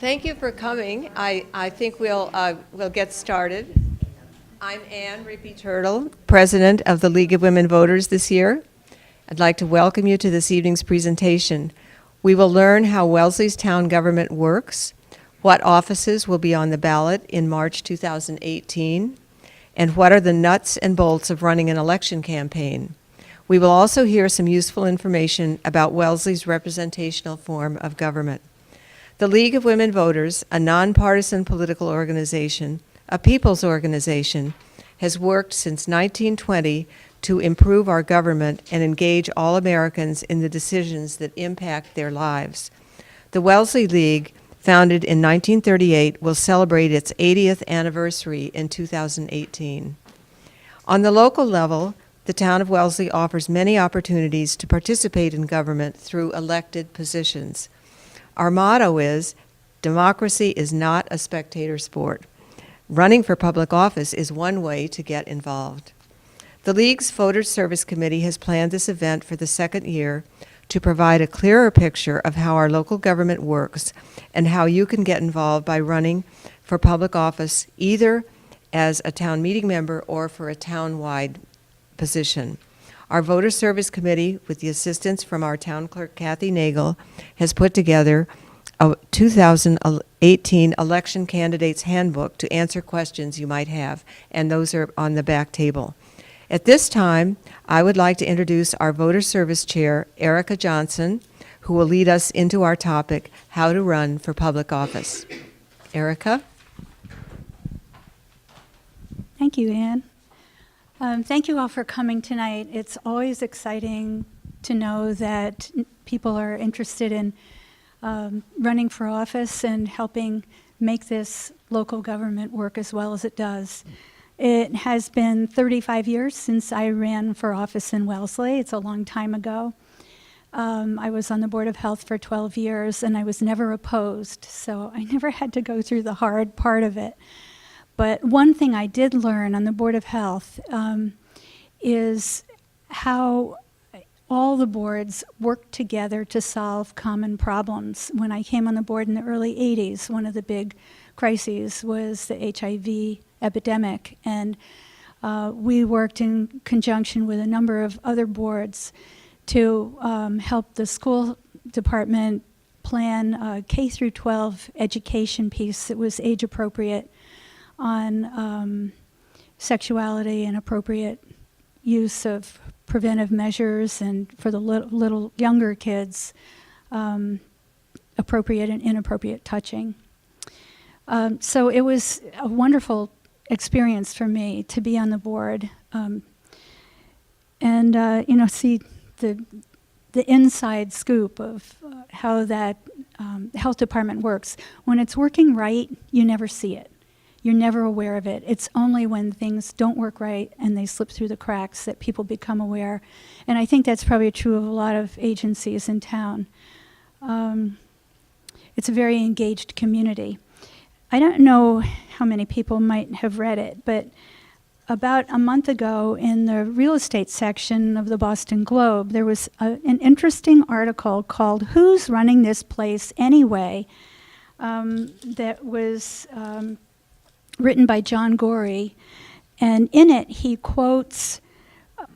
Thank you for coming. I think we'll get started. I'm Ann Rippey-Turtle, President of the League of Women Voters this year. I'd like to welcome you to this evening's presentation. We will learn how Wellesley's town government works, what offices will be on the ballot in March 2018, and what are the nuts and bolts of running an election campaign. We will also hear some useful information about Wellesley's representational form of government. The League of Women Voters, a nonpartisan political organization, a people's organization, has worked since 1920 to improve our government and engage all Americans in the decisions that impact their lives. The Wellesley League, founded in 1938, will celebrate its 80th anniversary in 2018. On the local level, the town of Wellesley offers many opportunities to participate in government through elected positions. Our motto is, democracy is not a spectator sport. Running for public office is one way to get involved. The League's Voter Service Committee has planned this event for the second year to provide a clearer picture of how our local government works and how you can get involved by running for public office either as a town meeting member or for a town-wide position. Our Voter Service Committee, with the assistance from our town clerk, Kathleen Nagle, has put together a 2018 election candidates handbook to answer questions you might have, and those are on the back table. At this time, I would like to introduce our Voter Service Chair, Erica Johnson, who will lead us into our topic, how to run for public office. Erica? Thank you, Ann. Thank you all for coming tonight. It's always exciting to know that people are interested in running for office and helping make this local government work as well as it does. It has been 35 years since I ran for office in Wellesley. It's a long time ago. I was on the Board of Health for 12 years, and I was never opposed, so I never had to go through the hard part of it. But one thing I did learn on the Board of Health is how all the boards work together to solve common problems. When I came on the board in the early 80s, one of the big crises was the HIV epidemic, and we worked in conjunction with a number of other boards to help the school department plan a K through 12 education piece that was age appropriate on sexuality and appropriate use of preventive measures, and for the little younger kids, appropriate and inappropriate touching. So it was a wonderful experience for me to be on the board and see the inside scoop of how that health department works. When it's working right, you never see it. You're never aware of it. It's only when things don't work right and they slip through the cracks that people become aware. And I think that's probably true of a lot of agencies in town. It's a very engaged community. I don't know how many people might have read it, but about a month ago in the real estate section of the Boston Globe, there was an interesting article called "Who's Running This Place Anyway?" That was written by John Gorey, and in it he quotes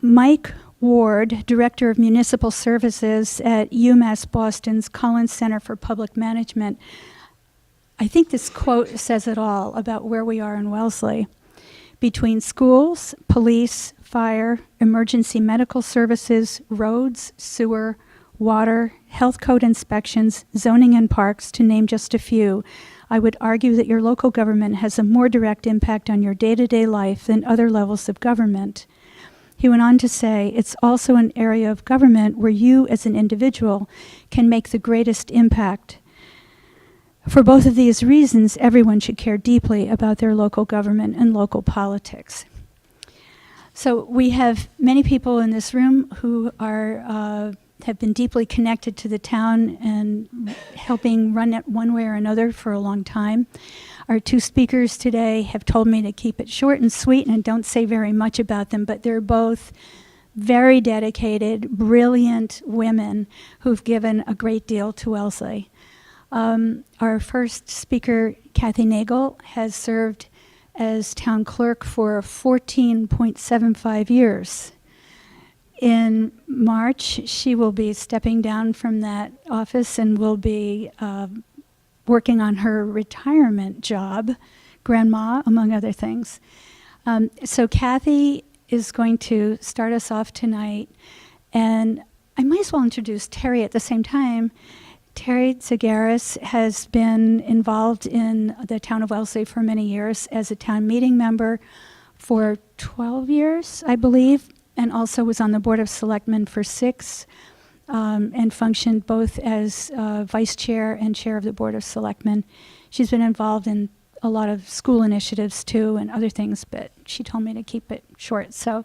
Mike Ward, Director of Municipal Services at UMass Boston's Collins Center for Public Management. I think this quote says it all about where we are in Wellesley. Between schools, police, fire, emergency medical services, roads, sewer, water, health code inspections, zoning and parks, to name just a few, I would argue that your local government has a more direct impact on your day-to-day life than other levels of government. He went on to say, it's also an area of government where you as an individual can make the greatest impact. For both of these reasons, everyone should care deeply about their local government and local politics. So we have many people in this room who are have been deeply connected to the town and helping run it one way or another for a long time. Our two speakers today have told me to keep it short and sweet and don't say very much about them, but they're both very dedicated, brilliant women who've given a great deal to Wellesley. Our first speaker, Kathy Nagle, has served as town clerk for 14.75 years. In March, she will be stepping down from that office and will be working on her retirement job, grandma, among other things. So Kathy is going to start us off tonight, and I might as well introduce Teri at the same time. Teri Tsagaris has been involved in the town of Wellesley for many years as a town meeting member for 12 years, I believe, and also was on the Board of Selectmen for 6, and functioned both as vice chair and chair of the Board of Selectmen. She's been involved in a lot of school initiatives too and other things, but she told me to keep it short. So,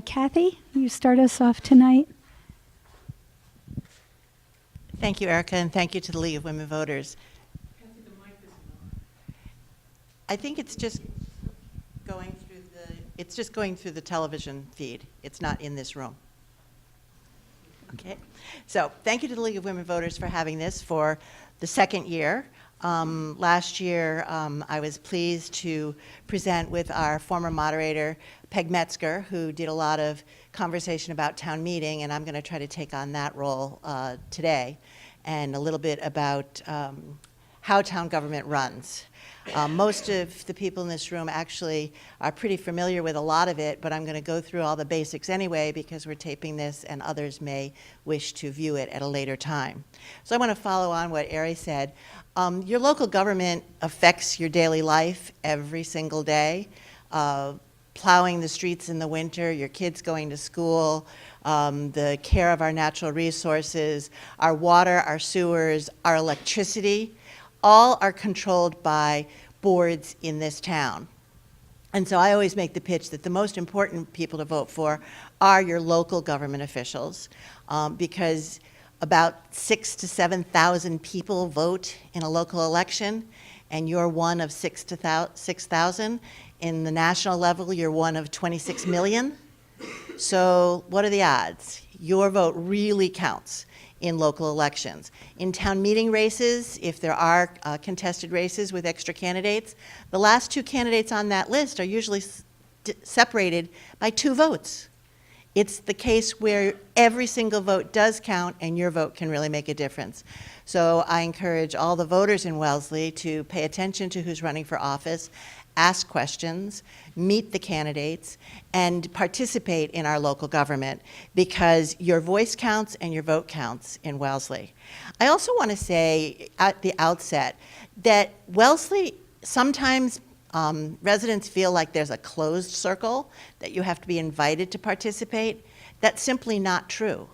Kathy, you start us off tonight. Thank you, Erica, and thank you to the League of Women Voters. I think it's just going through the television feed. It's not in this room. Okay. So thank you to the League of Women Voters for having this for the second year. Last year, I was pleased to present with our former moderator, Peg Metzger, who did a lot of conversation about town meeting, and I'm going to try to take on that role today, and a little bit about how town government runs. Most of the people in this room actually are pretty familiar with a lot of it, but I'm going to go through all the basics anyway because we're taping this and others may wish to view it at a later time. So I want to follow on what Ari said. Your local government affects your daily life every single day. Plowing the streets in the winter, your kids going to school, the care of our natural resources, our water, our sewers, our electricity, all are controlled by boards in this town. And so I always make the pitch that the most important people to vote for are your local government officials, because about 6,000 to 7,000 people vote in a local election, and you're one of 6,000. In the national level, you're one of 26 million. So what are the odds? Your vote really counts in local elections. In town meeting races, if there are contested races with extra candidates, the last 2 candidates on that list are usually separated by 2 votes. It's the case where every single vote does count and your vote can really make a difference. So I encourage all the voters in Wellesley to pay attention to who's running for office, ask questions, meet the candidates, and participate in our local government because your voice counts and your vote counts in Wellesley. I also want to say at the outset that Wellesley, sometimes residents feel like there's a closed circle, that you have to be invited to participate. That's simply not true.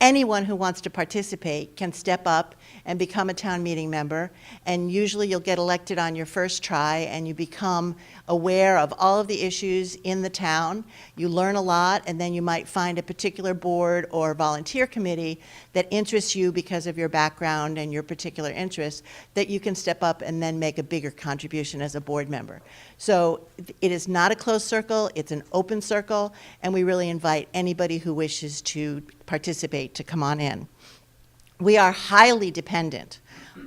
Anyone who wants to participate can step up and become a town meeting member, and usually you'll get elected on your first try and you become aware of all of the issues in the town. You learn a lot, and then you might find a particular board or volunteer committee that interests you because of your background and your particular interests, that you can step up and then make a bigger contribution as a board member. So it is not a closed circle, it's an open circle, and we really invite anybody who wishes to participate to come on in. We are highly dependent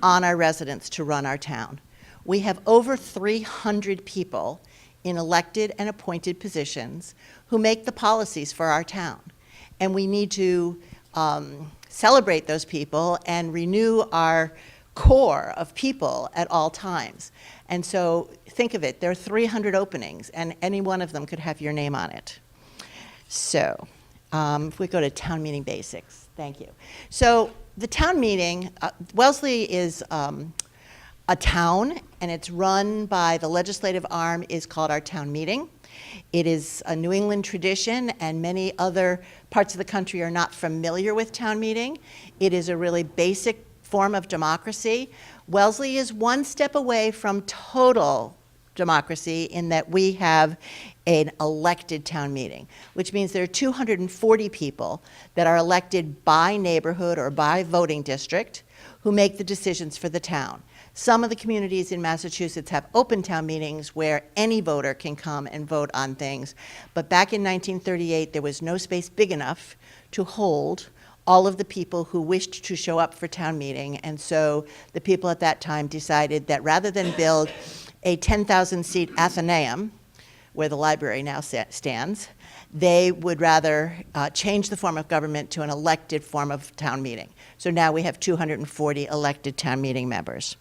on our residents to run our town. We have over 300 people in elected and appointed positions who make the policies for our town. And we need to celebrate those people and renew our core of people at all times. And so think of it, there are 300 openings and any one of them could have your name on it. So if we go to town meeting basics, thank you. So the town meeting, Wellesley is a town, and it's run by the legislative arm is called our town meeting. It is a New England tradition, and many other parts of the country are not familiar with town meeting. It is a really basic form of democracy. Wellesley is one step away from total democracy in that we have an elected town meeting, which means there are 240 people that are elected by neighborhood or by voting district who make the decisions for the town. Some of the communities in Massachusetts have open town meetings where any voter can come and vote on things, but back in 1938 there was no space big enough to hold all of the people who wished to show up for town meeting. And so the people at that time decided that rather than build a 10,000-seat Athenaeum, where the library now stands, they would rather change the form of government to an elected form of town meeting. So now we have 240 elected town meeting members.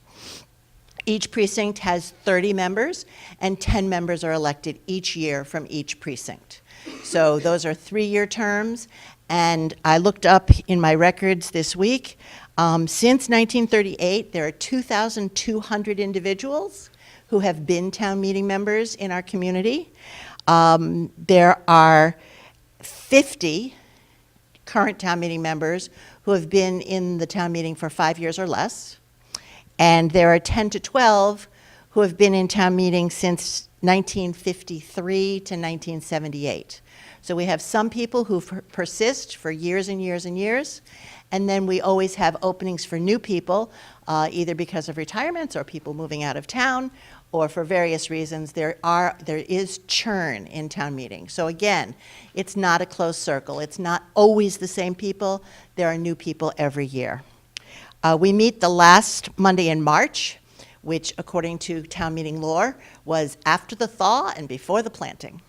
Each precinct has 30 members, and 10 members are elected each year from each precinct. So those are 3-year terms, and I looked up in my records this week. Since 1938, there are 2,200 individuals who have been town meeting members in our community. There are 50 current town meeting members who have been in the town meeting for 5 years or less. And there are 10 to 12 who have been in town meeting since 1953 to 1978. So we have some people who persist for years and years and years, and then we always have openings for new people, either because of retirements or people moving out of town, or for various reasons. There is churn in town meeting. So again, it's not a closed circle. It's not always the same people. There are new people every year. We meet the last Monday in March, which according to town meeting lore was after the thaw and before the planting.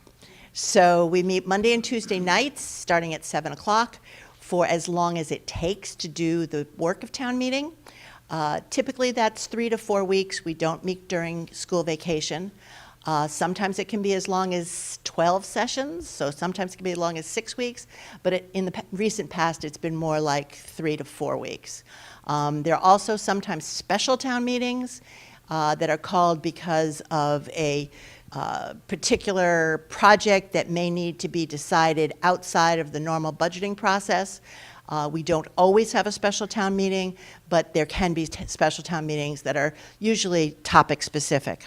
So we meet Monday and Tuesday nights starting at 7 o'clock for as long as it takes to do the work of town meeting. Typically that's 3 to 4 weeks. We don't meet during school vacation. Sometimes it can be as long as 12 sessions, so sometimes it can be as long as 6 weeks, but in the recent past it's been more like 3 to 4 weeks. There are also sometimes special town meetings that are called because of a particular project that may need to be decided outside of the normal budgeting process. We don't always have a special town meeting, but there can be special town meetings that are usually topic specific.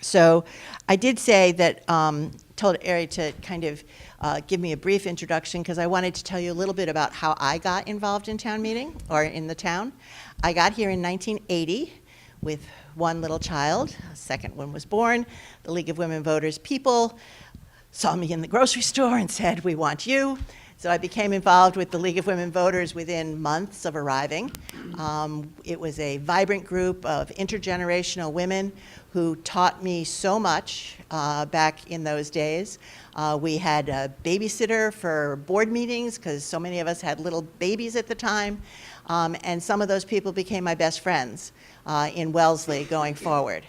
So I did say that, told Teri to kind of give me a brief introduction because I wanted to tell you a little bit about how I got involved in town meeting, or in the town. I got here in 1980 with one little child. A second one was born. The League of Women Voters people saw me in the grocery store and said, "We want you." So I became involved with the League of Women Voters within months of arriving. It was a vibrant group of intergenerational women who taught me so much back in those days. We had a babysitter for board meetings because so many of us had little babies at the time. And some of those people became my best friends in Wellesley going forward.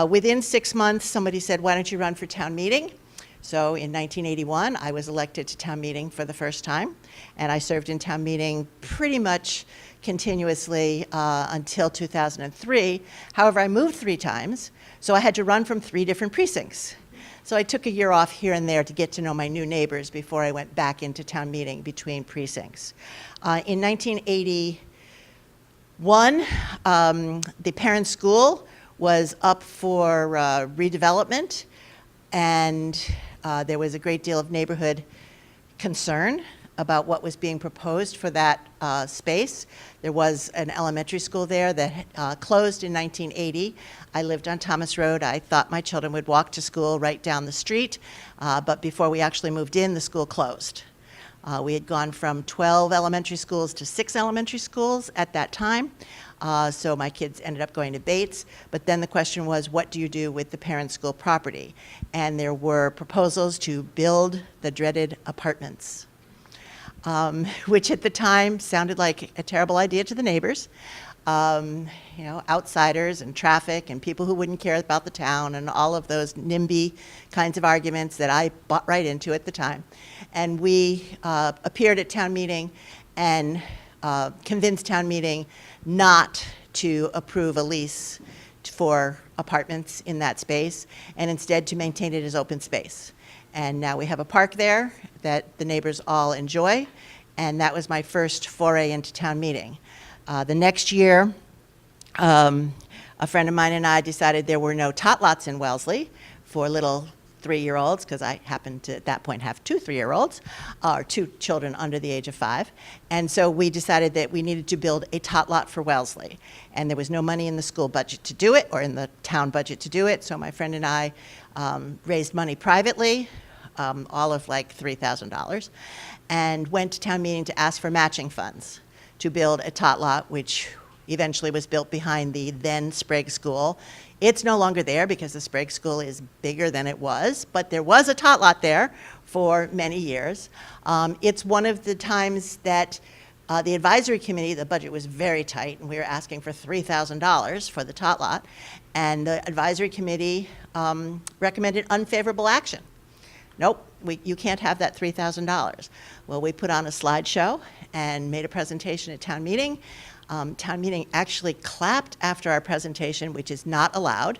Within 6 months, somebody said, "Why don't you run for town meeting?" So in 1981, I was elected to town meeting for the first time, and I served in town meeting pretty much continuously until 2003. However, I moved 3 times, so I had to run from 3 different precincts. So I took a year off here and there to get to know my new neighbors before I went back into town meeting between precincts. In 1981, the parent school was up for redevelopment, and there was a great deal of neighborhood concern about what was being proposed for that space. There was an elementary school there that closed in 1980. I lived on Thomas Road. I thought my children would walk to school right down the street, but before we actually moved in, the school closed. We had gone from 12 elementary schools to 6 elementary schools at that time. So my kids ended up going to Bates, but then the question was, what do you do with the parent school property? And there were proposals to build the dreaded apartments, which at the time sounded like a terrible idea to the neighbors. You know, outsiders and traffic and people who wouldn't care about the town and all of those NIMBY kinds of arguments that I bought right into at the time. And we appeared at town meeting and convinced town meeting not to approve a lease for apartments in that space, and instead to maintain it as open space. And now we have a park there that the neighbors all enjoy, and that was my first foray into town meeting. The next year, a friend of mine and I decided there were no tot lots in Wellesley for little 3-year-olds, because I happened to, at that point, have 2 3-year-olds, or 2 children under the age of 5. And so we decided that we needed to build a tot lot for Wellesley. And there was no money in the school budget to do it, or in the town budget to do it, so my friend and I raised money privately. all of like $3,000, and went to town meeting to ask for matching funds to build a tot lot, which eventually was built behind the then Sprague School. It's no longer there because the Sprague School is bigger than it was, but there was a tot lot there for many years. It's one of the times that the advisory committee, the budget was very tight, and we were asking for $3,000 for the tot lot, and the advisory committee recommended unfavorable action. Nope, you can't have that $3,000. Well, we put on a slideshow and made a presentation at town meeting. Town meeting actually clapped after our presentation, which is not allowed.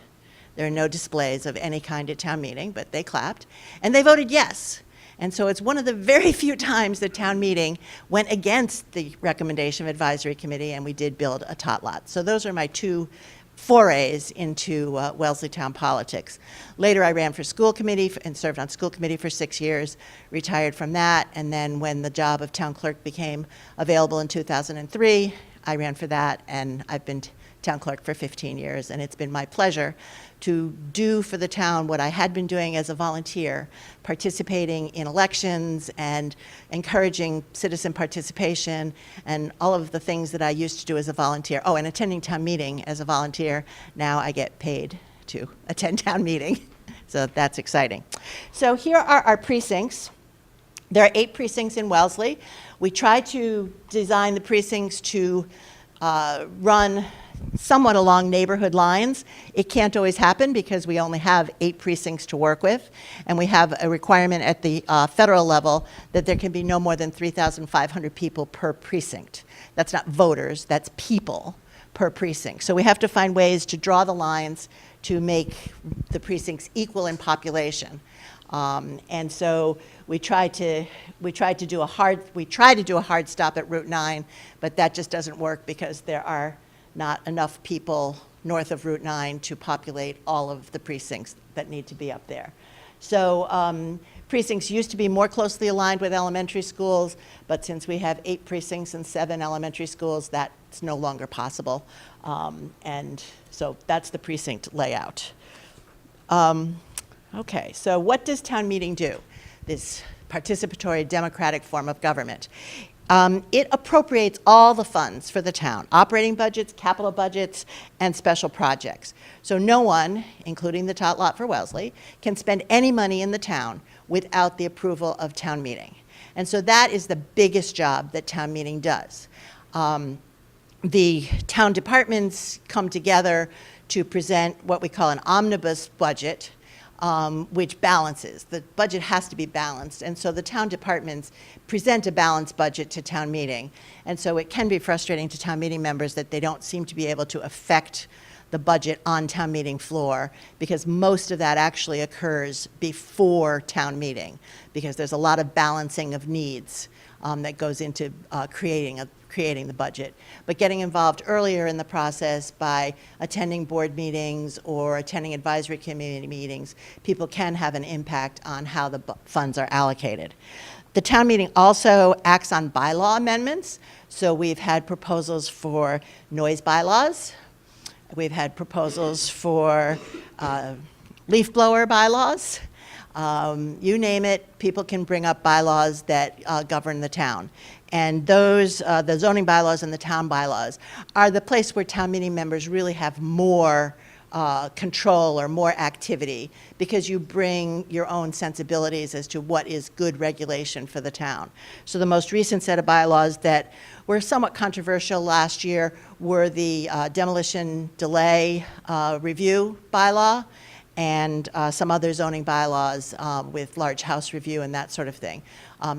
There are no displays of any kind at town meeting, but they clapped, and they voted yes. And so it's one of the very few times that town meeting went against the recommendation of advisory committee, and we did build a tot lot. So those are my two forays into Wellesley town politics. Later, I ran for school committee and served on school committee for 6 years, retired from that, and then when the job of town clerk became available in 2003, I ran for that, and I've been town clerk for 15 years, and it's been my pleasure to do for the town what I had been doing as a volunteer, participating in elections and encouraging citizen participation and all of the things that I used to do as a volunteer. Oh, and attending town meeting as a volunteer. Now I get paid to attend town meeting, so that's exciting. So here are our precincts. There are 8 precincts in Wellesley. We try to design the precincts to run somewhat along neighborhood lines. It can't always happen because we only have 8 precincts to work with, and we have a requirement at the federal level that there can be no more than 3,500 people per precinct. That's not voters, that's people per precinct. So we have to find ways to draw the lines to make the precincts equal in population. And so we try to do a hard stop at Route 9, but that just doesn't work because there are not enough people north of Route 9 to populate all of the precincts that need to be up there. So precincts used to be more closely aligned with elementary schools, but since we have 8 precincts and 7 elementary schools, that's no longer possible. And so that's the precinct layout. Okay, so what does town meeting do? This participatory democratic form of government. It appropriates all the funds for the town, operating budgets, capital budgets, and special projects. So no one, including the tot lot for Wellesley, can spend any money in the town without the approval of town meeting. And so that is the biggest job that town meeting does. The town departments come together to present what we call an omnibus budget, which balances. The budget has to be balanced, and so the town departments present a balanced budget to town meeting. And so it can be frustrating to town meeting members that they don't seem to be able to affect the budget on town meeting floor, because most of that actually occurs before town meeting, because there's a lot of balancing of needs that goes into creating the budget. But getting involved earlier in the process by attending board meetings or attending advisory committee meetings, people can have an impact on how the funds are allocated. The town meeting also acts on bylaw amendments. So we've had proposals for noise bylaws. We've had proposals for leaf blower bylaws. You name it, people can bring up bylaws that govern the town. And those, the zoning bylaws and the town bylaws, are the place where town meeting members really have more control or more activity, because you bring your own sensibilities as to what is good regulation for the town. So the most recent set of bylaws that were somewhat controversial last year were the demolition delay review bylaw, and some other zoning bylaws with large house review and that sort of thing.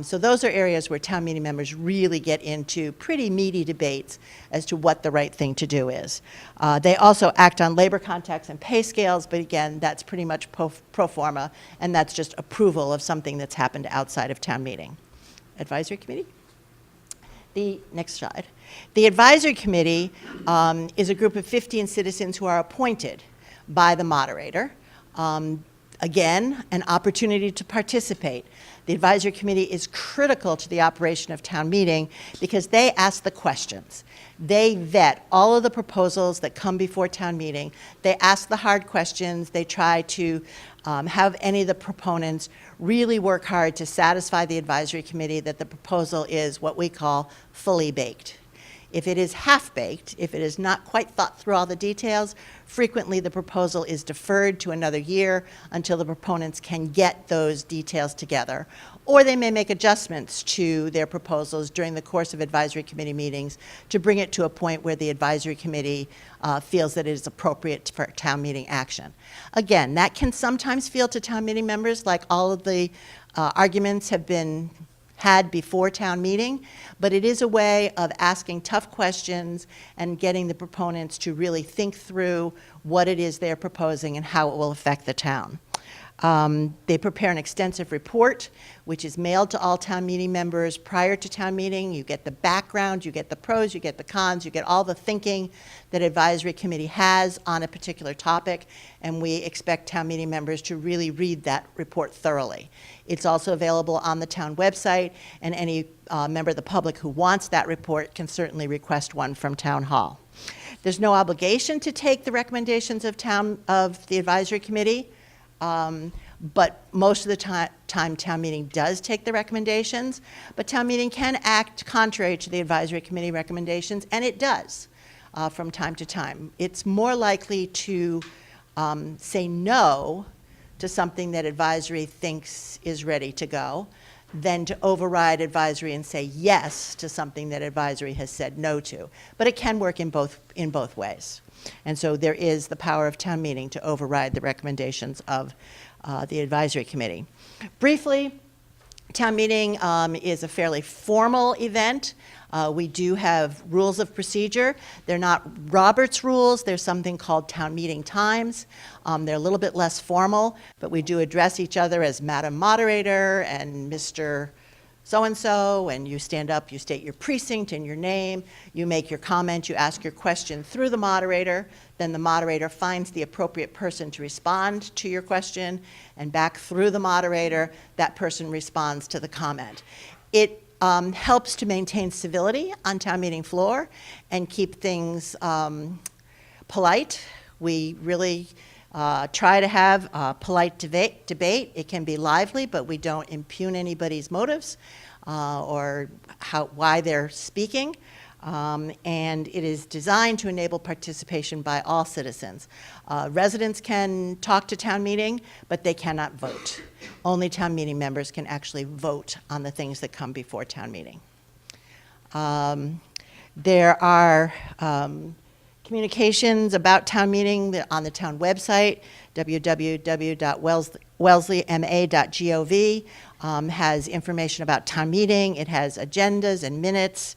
So those are areas where town meeting members really get into pretty meaty debates as to what the right thing to do is. They also act on labor contracts and pay scales, but again, that's pretty much pro forma, and that's just approval of something that's happened outside of town meeting. Advisory committee? The next slide. The advisory committee is a group of 15 citizens who are appointed by the moderator. Again, an opportunity to participate. The advisory committee is critical to the operation of town meeting because they ask the questions. They vet all of the proposals that come before town meeting. They ask the hard questions. They try to have any of the proponents really work hard to satisfy the advisory committee that the proposal is what we call fully baked. If it is half-baked, if it is not quite thought through all the details, frequently the proposal is deferred to another year until the proponents can get those details together. Or they may make adjustments to their proposals during the course of advisory committee meetings to bring it to a point where the advisory committee feels that it is appropriate for town meeting action. Again, that can sometimes feel to town meeting members like all of the arguments have been had before town meeting, but it is a way of asking tough questions and getting the proponents to really think through what it is they're proposing and how it will affect the town. They prepare an extensive report, which is mailed to all town meeting members prior to town meeting. You get the background, you get the pros, you get the cons, you get all the thinking that advisory committee has on a particular topic, and we expect town meeting members to really read that report thoroughly. It's also available on the town website, and any member of the public who wants that report can certainly request one from Town Hall. There's no obligation to take the recommendations of the advisory committee. But most of the time town meeting does take the recommendations, but town meeting can act contrary to the advisory committee recommendations, and it does from time to time. It's more likely to say no to something that advisory thinks is ready to go than to override advisory and say yes to something that advisory has said no to. But it can work in both ways. And so there is the power of town meeting to override the recommendations of the advisory committee. Briefly, town meeting is a fairly formal event. We do have rules of procedure. They're not Robert's rules. There's something called town meeting times. They're a little bit less formal, but we do address each other as Madam Moderator and Mr. So-and-so, and you stand up, you state your precinct and your name, you make your comment, you ask your question through the moderator, then the moderator finds the appropriate person to respond to your question, and back through the moderator, that person responds to the comment. It helps to maintain civility on town meeting floor and keep things polite. We really try to have a polite debate. It can be lively, but we don't impugn anybody's motives or why they're speaking. And it is designed to enable participation by all citizens. Residents can talk to town meeting, but they cannot vote. Only town meeting members can actually vote on the things that come before town meeting. There are communications about town meeting on the town website, www.wellesleyma.gov, has information about town meeting. It has agendas and minutes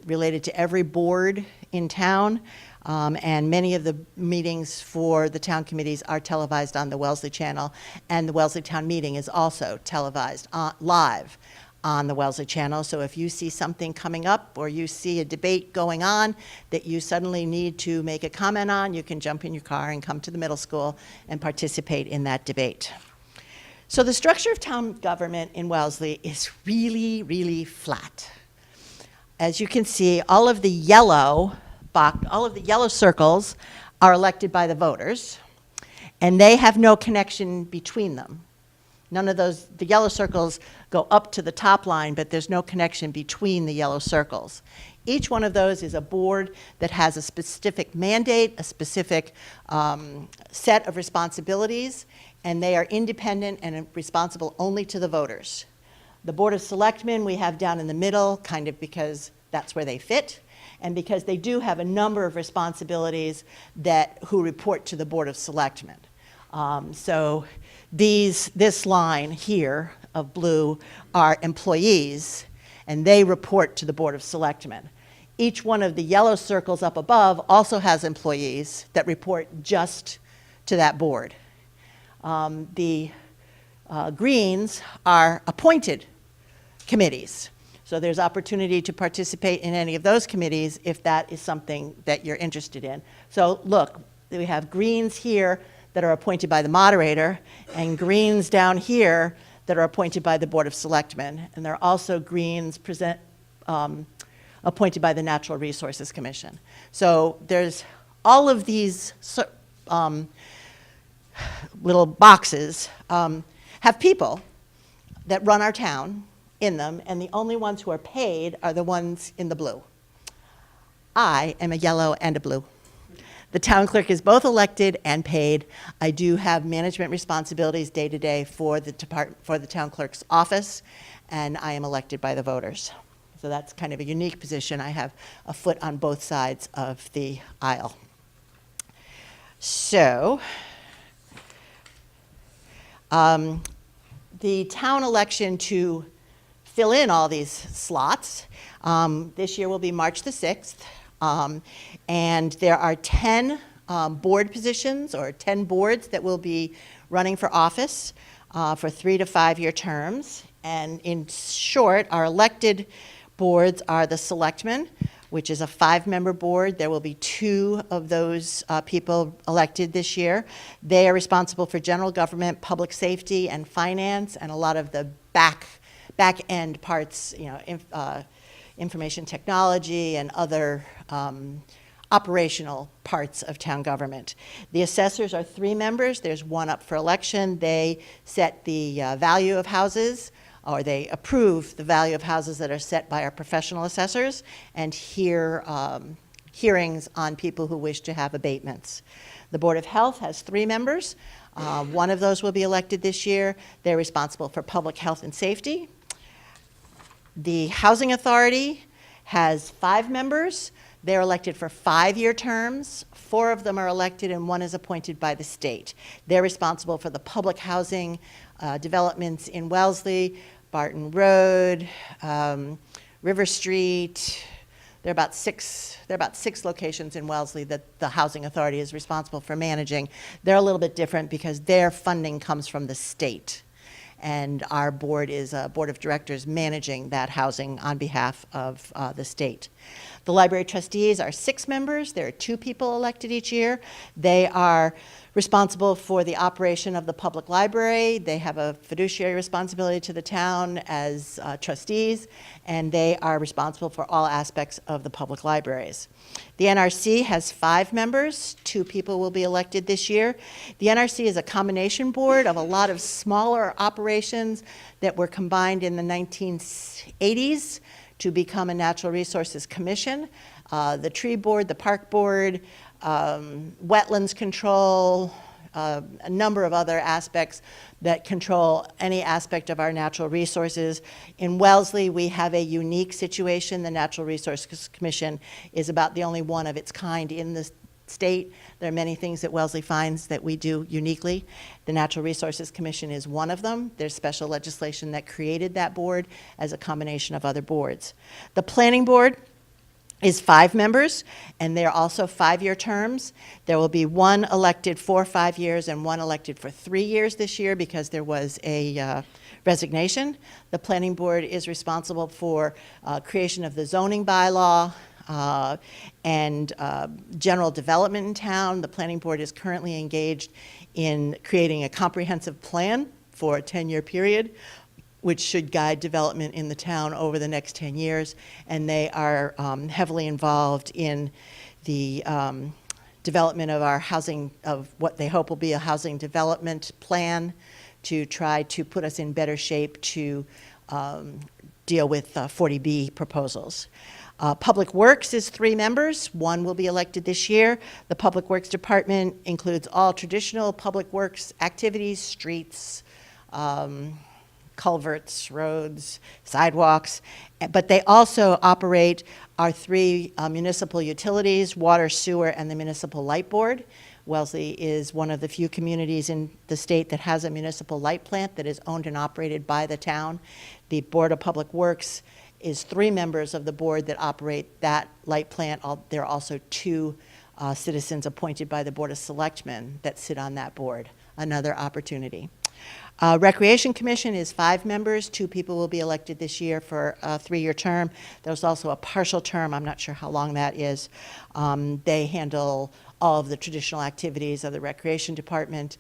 related to every board in town, and many of the meetings for the town committees are televised on the Wellesley channel, and the Wellesley Town Meeting is also televised live on the Wellesley channel. So if you see something coming up or you see a debate going on that you suddenly need to make a comment on, you can jump in your car and come to the middle school and participate in that debate. So the structure of town government in Wellesley is really, really flat. As you can see, all of the yellow circles are elected by the voters, and they have no connection between them. None of those, the yellow circles go up to the top line, but there's no connection between the yellow circles. Each one of those is a board that has a specific mandate, a specific set of responsibilities, and they are independent and responsible only to the voters. The Board of Selectmen we have down in the middle, kind of because that's where they fit, and because they do have a number of responsibilities who report to the Board of Selectmen. So this line here of blue are employees, and they report to the Board of Selectmen. Each one of the yellow circles up above also has employees that report just to that board. The greens are appointed committees. So there's opportunity to participate in any of those committees if that is something that you're interested in. So look, we have greens here that are appointed by the moderator, and greens down here that are appointed by the Board of Selectmen. And there are also greens appointed by the Natural Resources Commission. So there's all of these little boxes have people that run our town in them, and the only ones who are paid are the ones in the blue. I am a yellow and a blue. The town clerk is both elected and paid. I do have management responsibilities day to day for the town clerk's office, and I am elected by the voters. So that's kind of a unique position. I have a foot on both sides of the aisle. So, the town election to fill in all these slots this year will be March the 6th. And there are 10 board positions, or 10 boards that will be running for office for 3 to 5 year terms. And in short, our elected boards are the Selectmen, which is a 5-member board. There will be 2 of those people elected this year. They are responsible for general government, public safety, and finance, and a lot of the back end parts, information technology and other operational parts of town government. The assessors are 3 members. There's 1 up for election. They set the value of houses, or they approve the value of houses that are set by our professional assessors, and hear hearings on people who wish to have abatements. The Board of Health has 3 members. 1 of those will be elected this year. They're responsible for public health and safety. The Housing Authority has 5 members. They're elected for 5-year terms. 4 of them are elected and 1 is appointed by the state. They're responsible for the public housing developments in Wellesley, Barton Road, River Street. There are about 6 locations in Wellesley that the Housing Authority is responsible for managing. They're a little bit different because their funding comes from the state. And our board is a board of directors managing that housing on behalf of the state. The library trustees are 6 members. There are 2 people elected each year. They are responsible for the operation of the public library. They have a fiduciary responsibility to the town as trustees, and they are responsible for all aspects of the public libraries. The NRC has 5 members. 2 people will be elected this year. The NRC is a combination board of a lot of smaller operations that were combined in the 1980s to become a Natural Resources Commission. The tree board, the park board, wetlands control, a number of other aspects that control any aspect of our natural resources. In Wellesley, we have a unique situation. The Natural Resources Commission is about the only one of its kind in the state. There are many things that Wellesley finds that we do uniquely. The Natural Resources Commission is one of them. There's special legislation that created that board as a combination of other boards. The Planning Board is 5 members, and they're also 5-year terms. There will be 1 elected for 5 years and 1 elected for 3 years this year because there was a resignation. The Planning Board is responsible for creation of the zoning bylaw, and general development in town. The Planning Board is currently engaged in creating a comprehensive plan for a 10-year period, which should guide development in the town over the next 10 years. And they are heavily involved in the development of our housing, of what they hope will be a housing development plan to try to put us in better shape to deal with 40B proposals. Public Works is 3 members. 1 will be elected this year. The Public Works Department includes all traditional public works activities, streets, culverts, roads, sidewalks, but they also operate our 3 municipal utilities, water, sewer, and the municipal light board. Wellesley is one of the few communities in the state that has a municipal light plant that is owned and operated by the town. The Board of Public Works is 3 members of the board that operate that light plant. There are also 2 citizens appointed by the Board of Selectmen that sit on that board, another opportunity. Recreation Commission is 5 members. 2 people will be elected this year for a 3-year term. There's also a partial term. I'm not sure how long that is. They handle all of the traditional activities of the Recreation Department,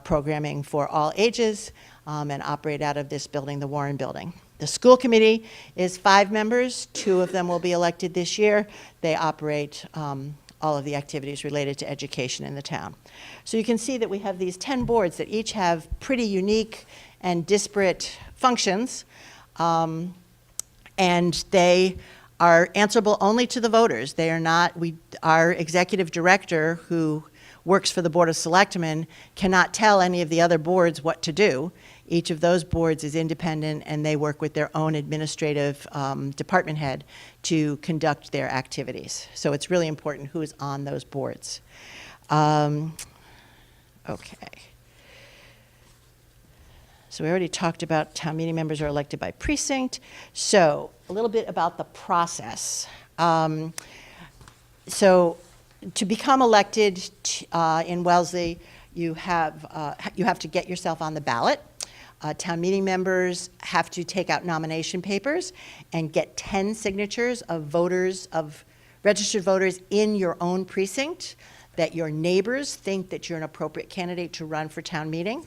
programming for all ages, and operate out of this building, the Warren Building. The School Committee is 5 members. 2 of them will be elected this year. They operate all of the activities related to education in the town. So you can see that we have these 10 boards that each have pretty unique and disparate functions, and they are answerable only to the voters. They are not, our executive director, who works for the Board of Selectmen, cannot tell any of the other boards what to do. Each of those boards is independent, and they work with their own administrative department head to conduct their activities. So it's really important who is on those boards. Okay. So we already talked about town meeting members are elected by precinct. So a little bit about the process. So to become elected in Wellesley, you have to get yourself on the ballot. Town meeting members have to take out nomination papers and get 10 signatures of voters, of registered voters in your own precinct that your neighbors think that you're an appropriate candidate to run for town meeting.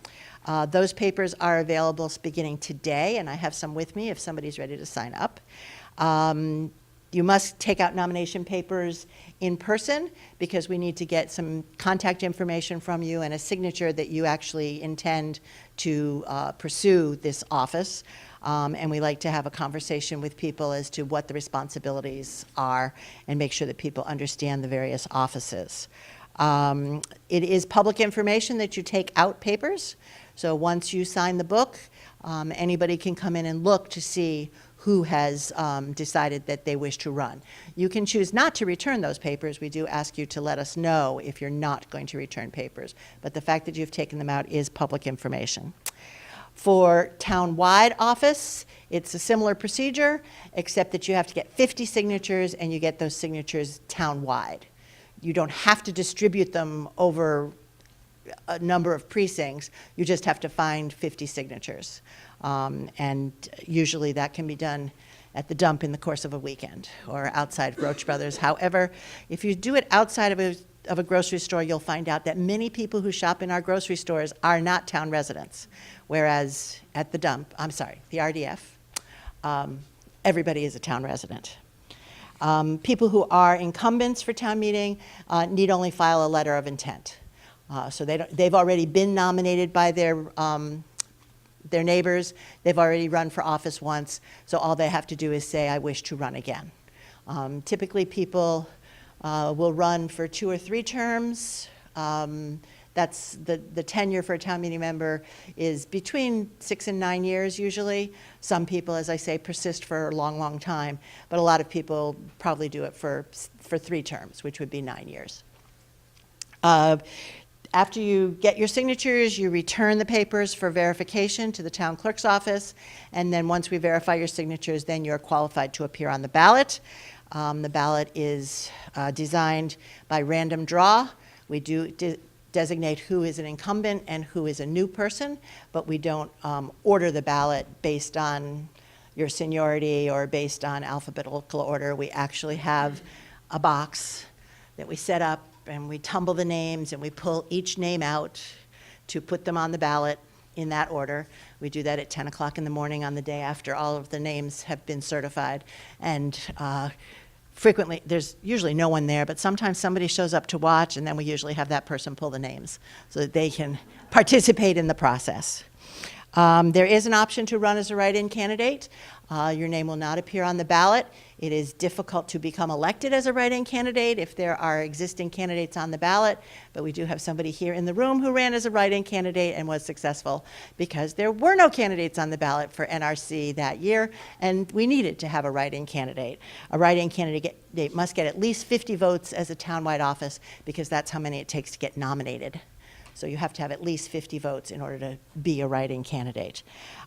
Those papers are available beginning today, and I have some with me if somebody's ready to sign up. You must take out nomination papers in person because we need to get some contact information from you and a signature that you actually intend to pursue this office. And we like to have a conversation with people as to what the responsibilities are and make sure that people understand the various offices. It is public information that you take out papers. So once you sign the book, anybody can come in and look to see who has decided that they wish to run. You can choose not to return those papers. We do ask you to let us know if you're not going to return papers. But the fact that you've taken them out is public information. For town-wide office, it's a similar procedure, except that you have to get 50 signatures, and you get those signatures town-wide. You don't have to distribute them over a number of precincts. You just have to find 50 signatures. And usually that can be done at the dump in the course of a weekend or outside Roach Brothers. However, if you do it outside of a grocery store, you'll find out that many people who shop in our grocery stores are not town residents, whereas at the dump, the RDF, everybody is a town resident. People who are incumbents for town meeting need only file a letter of intent. So they've already been nominated by their neighbors. They've already run for office once, so all they have to do is say, I wish to run again. Typically, people will run for 2 or 3 terms. That's the tenure for a town meeting member is between 6 and 9 years usually. Some people, as I say, persist for a long, long time, but a lot of people probably do it for 3 terms, which would be 9 years. After you get your signatures, you return the papers for verification to the town clerk's office, and then once we verify your signatures, then you're qualified to appear on the ballot. The ballot is designed by random draw. We do designate who is an incumbent and who is a new person, but we don't order the ballot based on your seniority or based on alphabetical order. We actually have a box that we set up, and we tumble the names, and we pull each name out to put them on the ballot in that order. We do that at 10 o'clock in the morning on the day after all of the names have been certified. And frequently, there's usually no one there, but sometimes somebody shows up to watch, and then we usually have that person pull the names so that they can participate in the process. There is an option to run as a write-in candidate. Your name will not appear on the ballot. It is difficult to become elected as a write-in candidate if there are existing candidates on the ballot, but we do have somebody here in the room who ran as a write-in candidate and was successful because there were no candidates on the ballot for NRC that year, and we needed to have a write-in candidate. A write-in candidate must get at least 50 votes as a townwide office because that's how many it takes to get nominated. So you have to have at least 50 votes in order to be a write-in candidate.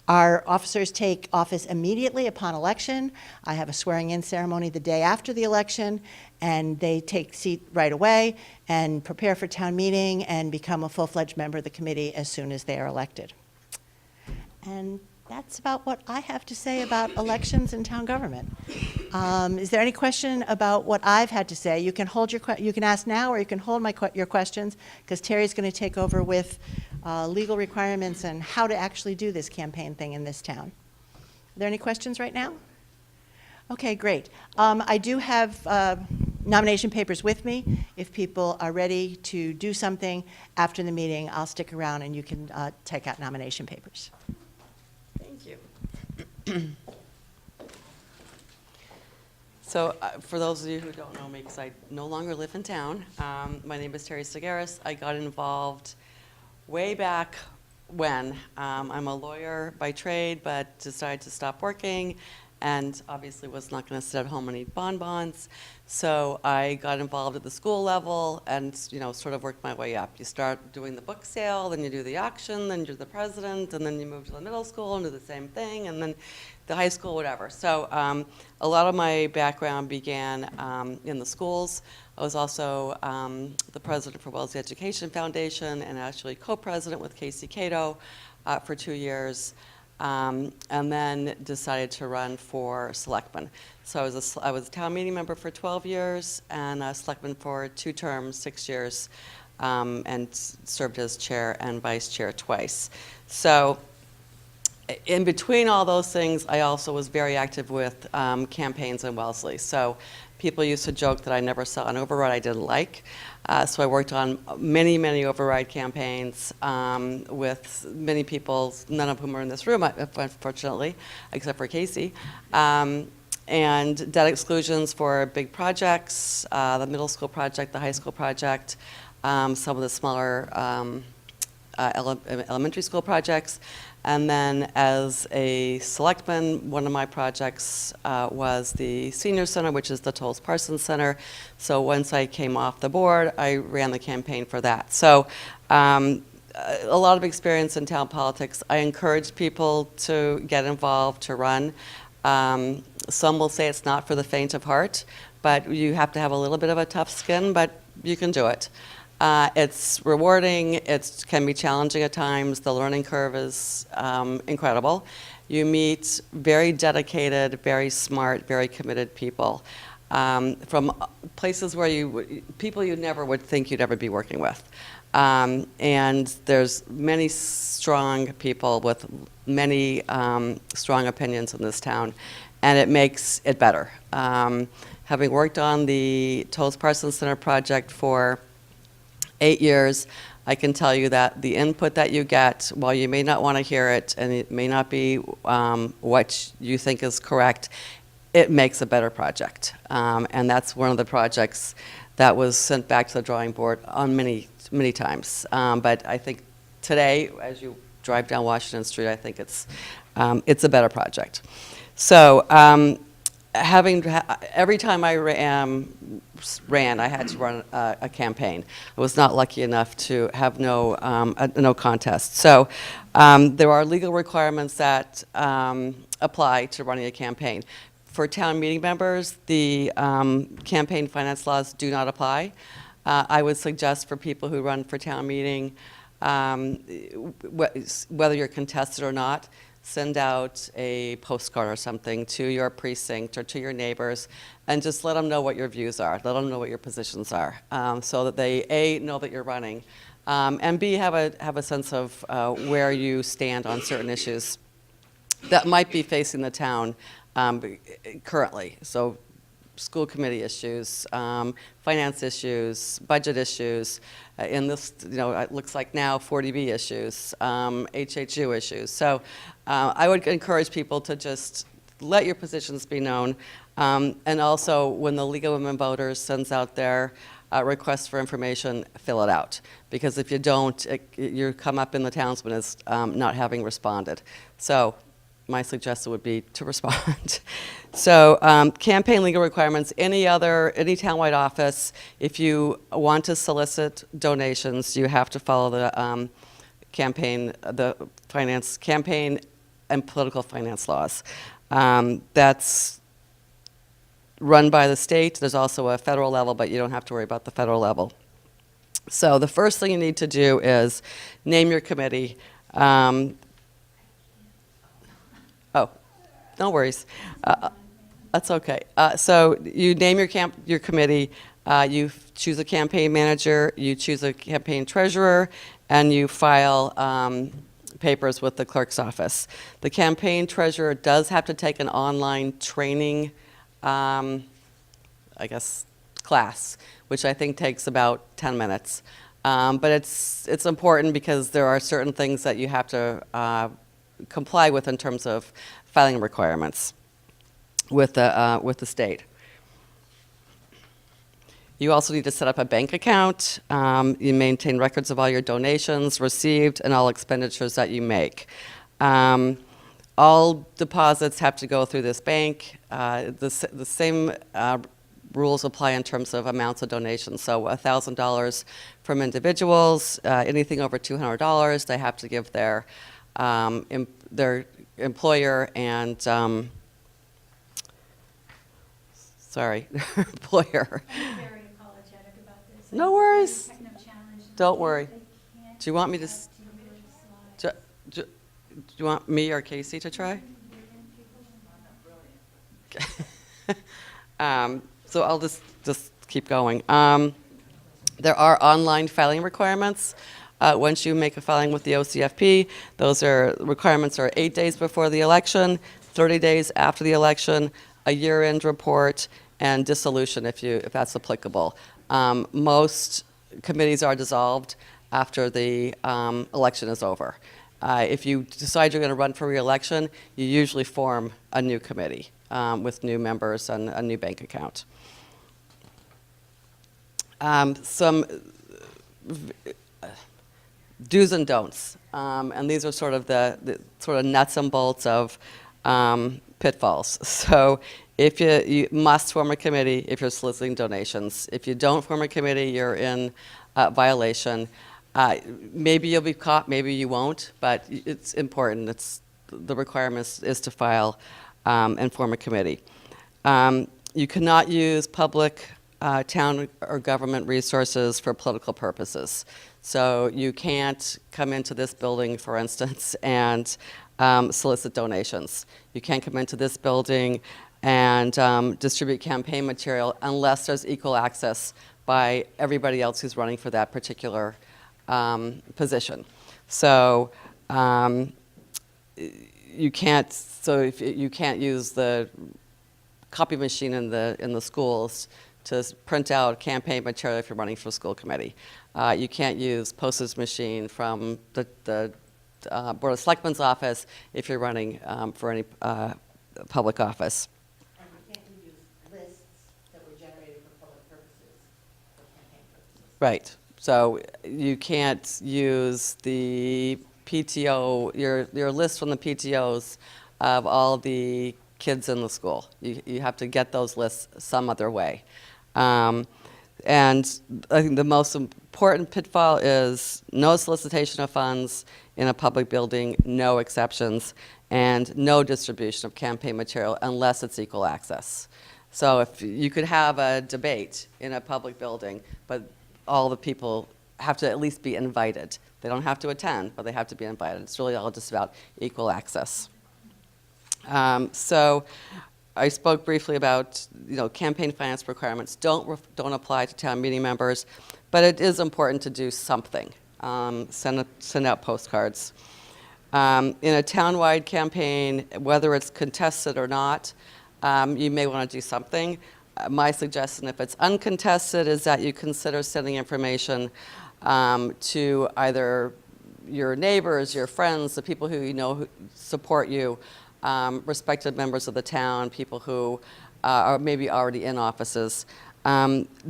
Our officers take office immediately upon election. I have a swearing-in ceremony the day after the election, and they take seat right away and prepare for town meeting and become a full-fledged member of the committee as soon as they are elected. And that's about what I have to say about elections and town government. Is there any question about what I've had to say? You can hold you can ask now, or you can hold your questions, because Teri's going to take over with legal requirements and how to actually do this campaign thing in this town. Are there any questions right now? Okay, great. I do have nomination papers with me. If people are ready to do something after the meeting, I'll stick around and you can take out nomination papers. Thank you. So for those of you who don't know me, because I no longer live in town, my name is Teri Tsagaris. I got involved way back when. I'm a lawyer by trade, but decided to stop working, and obviously was not going to sit at home and eat bonbons. So I got involved at the school level and, sort of worked my way up. You start doing the book sale, then you do the auction, then you're the president, and then you move to the middle school and do the same thing, and then the high school, whatever. So a lot of my background began in the schools. I was also the president for Wellesley Education Foundation and actually co-president with Casey Cato for 2 years. And then decided to run for selectman. So I was a town meeting member for 12 years and a selectman for 2 terms, 6 years, and served as chair and vice chair twice. So in between all those things, I also was very active with campaigns in Wellesley. So people used to joke that I never saw an override I didn't like. So I worked on many, many override campaigns with many people, none of whom are in this room, unfortunately, except for Casey. And debt exclusions for big projects, the middle school project, the high school project, some of the smaller elementary school projects. And then as a selectman, one of my projects was the senior center, which is the Tolles Parsons Center. So once I came off the board, I ran the campaign for that. So a lot of experience in town politics. I encourage people to get involved, to run. Some will say it's not for the faint of heart, but you have to have a little bit of a tough skin, but you can do it. It's rewarding, it can be challenging at times, the learning curve is incredible. You meet very dedicated, very smart, very committed people from places where people you never would think you'd ever be working with. And there's many strong people with many strong opinions in this town, and it makes it better. Having worked on the Tolles Parsons Center project for 8 years, I can tell you that the input that you get, while you may not want to hear it and it may not be what you think is correct, it makes a better project. And that's one of the projects that was sent back to the drawing board on many, many times. But I think today, as you drive down Washington Street, I think it's a better project. So every time I ran, I had to run a campaign. I was not lucky enough to have no contest. So there are legal requirements that apply to running a campaign. For town meeting members, the campaign finance laws do not apply. I would suggest for people who run for town meeting, whether you're contested or not, send out a postcard or something to your precinct or to your neighbors and just let them know what your views are, let them know what your positions are, so that they, A, know that you're running, and B, have a sense of where you stand on certain issues that might be facing the town currently. So school committee issues, finance issues, budget issues, in this, it looks like now 40B issues, HHU issues. So I would encourage people to just let your positions be known. And also, when the League of Women Voters sends out their request for information, fill it out. Because if you don't, you come up in the townsman as not having responded. So my suggestion would be to respond. So campaign legal requirements, any townwide office, if you want to solicit donations, you have to follow the campaign and political finance laws. That's run by the state. There's also a federal level, but you don't have to worry about the federal level. So the first thing you need to do is name your committee. no worries. That's okay. So you name your committee, you choose a campaign manager, you choose a campaign treasurer, and you file papers with the clerk's office. The campaign treasurer does have to take an online training, I guess, class, which I think takes about 10 minutes. But it's important because there are certain things that you have to comply with in terms of filing requirements with the state. You also need to set up a bank account. You maintain records of all your donations received and all expenditures that you make. All deposits have to go through this bank. The same rules apply in terms of amounts of donations. So $1,000 from individuals, anything over $200, they have to give their employer and employer. I'm very apologetic about this. No worries. Techno challenge. Don't worry. They can't Do you want me to? get to the slide. Do you want me or Casey to try? So I'll just keep going. There are online filing requirements. Once you make a filing with the OCFP, those requirements are 8 days before the election, 30 days after the election, a year-end report, and dissolution if that's applicable. Most committees are dissolved after the election is over. If you decide you're going to run for re-election, you usually form a new committee with new members and a new bank account. Some do's and don'ts, and these are sort of the sort of nuts and bolts of pitfalls. So if you must form a committee if you're soliciting donations. If you don't form a committee, you're in violation. Maybe you'll be caught, maybe you won't, but it's important. The requirement is to file and form a committee. You cannot use public town or government resources for political purposes. So you can't come into this building, for instance, and solicit donations. You can't come into this building and distribute campaign material unless there's equal access by everybody else who's running for that particular position. So you can't. So if you can't use the copy machine in the schools to print out campaign material if you're running for a school committee. You can't use postage machine from the Board of Selectmen's office if you're running for any public office. And you can't use lists that were generated for public purposes, for campaign purposes. Right. So you can't use the PTO, your list from the PTOs of all the kids in the school. You have to get those lists some other way. And I think the most important pitfall is no solicitation of funds in a public building, no exceptions, and no distribution of campaign material unless it's equal access. So if you could have a debate in a public building, but all the people have to at least be invited. They don't have to attend, but they have to be invited. It's really all just about equal access. So I spoke briefly about, campaign finance requirements don't apply to town meeting members, but it is important to do something. Send out postcards. In a townwide campaign, whether it's contested or not, you may want to do something. My suggestion, if it's uncontested, is that you consider sending information to either your neighbors, your friends, the people who who support you, respected members of the town, people who are maybe already in offices,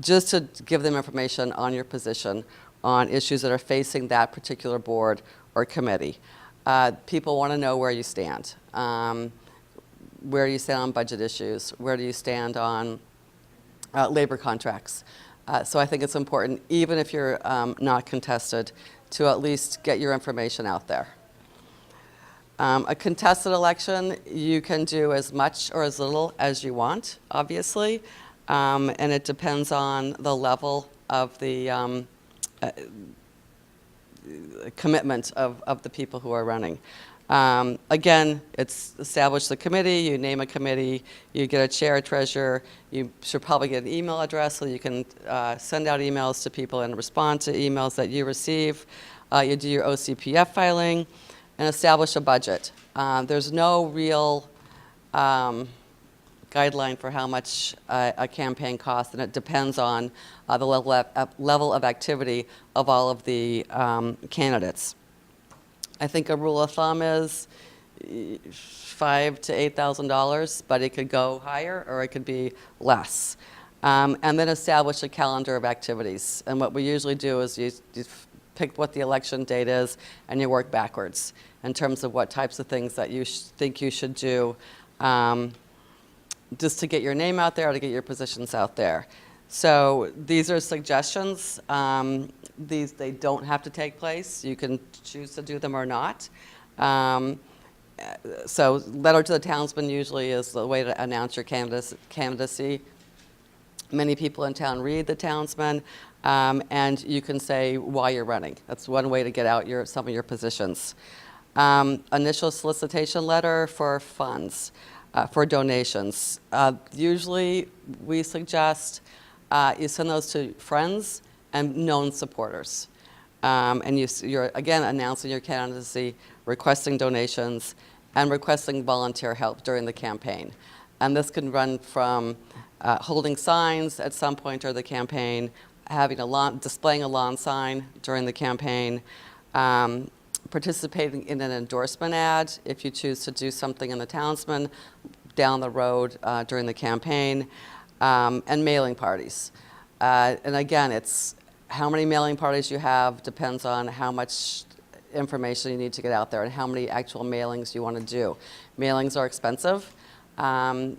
just to give them information on your position on issues that are facing that particular board or committee. People want to know where you stand. Where do you stand on budget issues? Where do you stand on labor contracts? So I think it's important, even if you're not contested, to at least get your information out there. A contested election, you can do as much or as little as you want, obviously, and it depends on the level of the commitment of the people who are running. Again, it's establish the committee, you name a committee, you get a chair, treasurer, you should probably get an email address so you can send out emails to people and respond to emails that you receive. You do your OCPF filing and establish a budget. There's no real guideline for how much a campaign costs, and it depends on the level of activity of all of the candidates. I think a rule of thumb is $5,000 to $8,000, but it could go higher or it could be less. And then establish a calendar of activities. And what we usually do is you pick what the election date is and you work backwards in terms of what types of things that you think you should do just to get your name out there or to get your positions out there. So these are suggestions. They don't have to take place. You can choose to do them or not. So letter to the townsman usually is the way to announce your candidacy. Many people in town read the townsman, and you can say why you're running. That's one way to get out some of your positions. Initial solicitation letter for funds, for donations. Usually we suggest you send those to friends and known supporters. And you're, again, announcing your candidacy, requesting donations, and requesting volunteer help during the campaign. And this can run from holding signs at some point during the campaign, displaying a lawn sign during the campaign, participating in an endorsement ad if you choose to do something in the townsman down the road during the campaign, and mailing parties. And again, it's how many mailing parties you have depends on how much information you need to get out there and how many actual mailings you want to do. Mailings are expensive.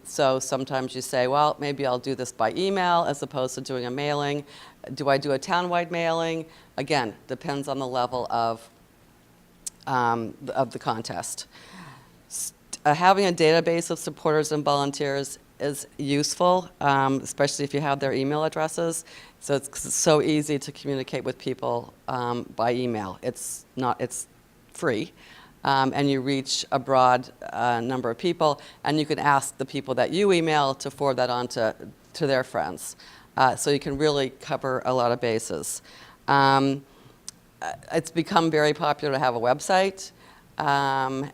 So sometimes you say, well, maybe I'll do this by email as opposed to doing a mailing. Do I do a townwide mailing? Again, depends on the level of the contest. Having a database of supporters and volunteers is useful, especially if you have their email addresses. So it's so easy to communicate with people by email. It's free. And you reach a broad number of people, and you can ask the people that you email to forward that on to their friends. So you can really cover a lot of bases. It's become very popular to have a website, and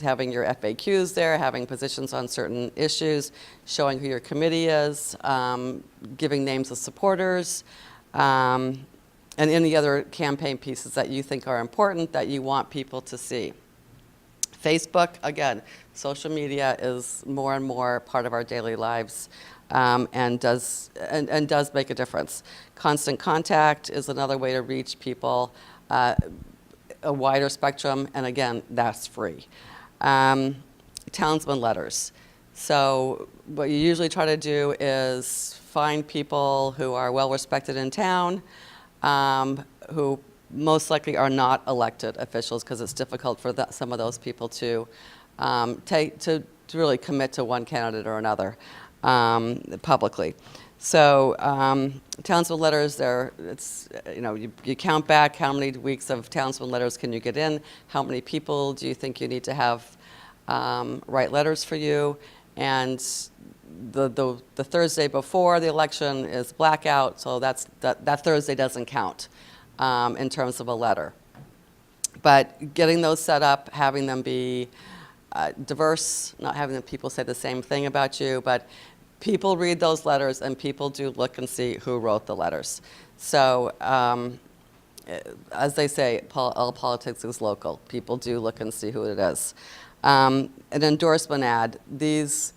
having your FAQs there, having positions on certain issues, showing who your committee is, giving names of supporters, and any other campaign pieces that you think are important that you want people to see. Facebook, again, social media is more and more part of our daily lives, and does make a difference. Constant contact is another way to reach people, a wider spectrum, and again, that's free. Townsman letters. So what you usually try to do is find people who are well respected in town, who most likely are not elected officials, because it's difficult for some of those people to really commit to one candidate or another publicly. So townsman letters, you count back how many weeks of townsman letters can you get in, how many people do you think you need to have write letters for you, and the Thursday before the election is blackout, so that Thursday doesn't count in terms of a letter. But getting those set up, having them be diverse, not having the people say the same thing about you, but people read those letters and people do look and see who wrote the letters. So as they say, all politics is local. People do look and see who it is. An endorsement ad. These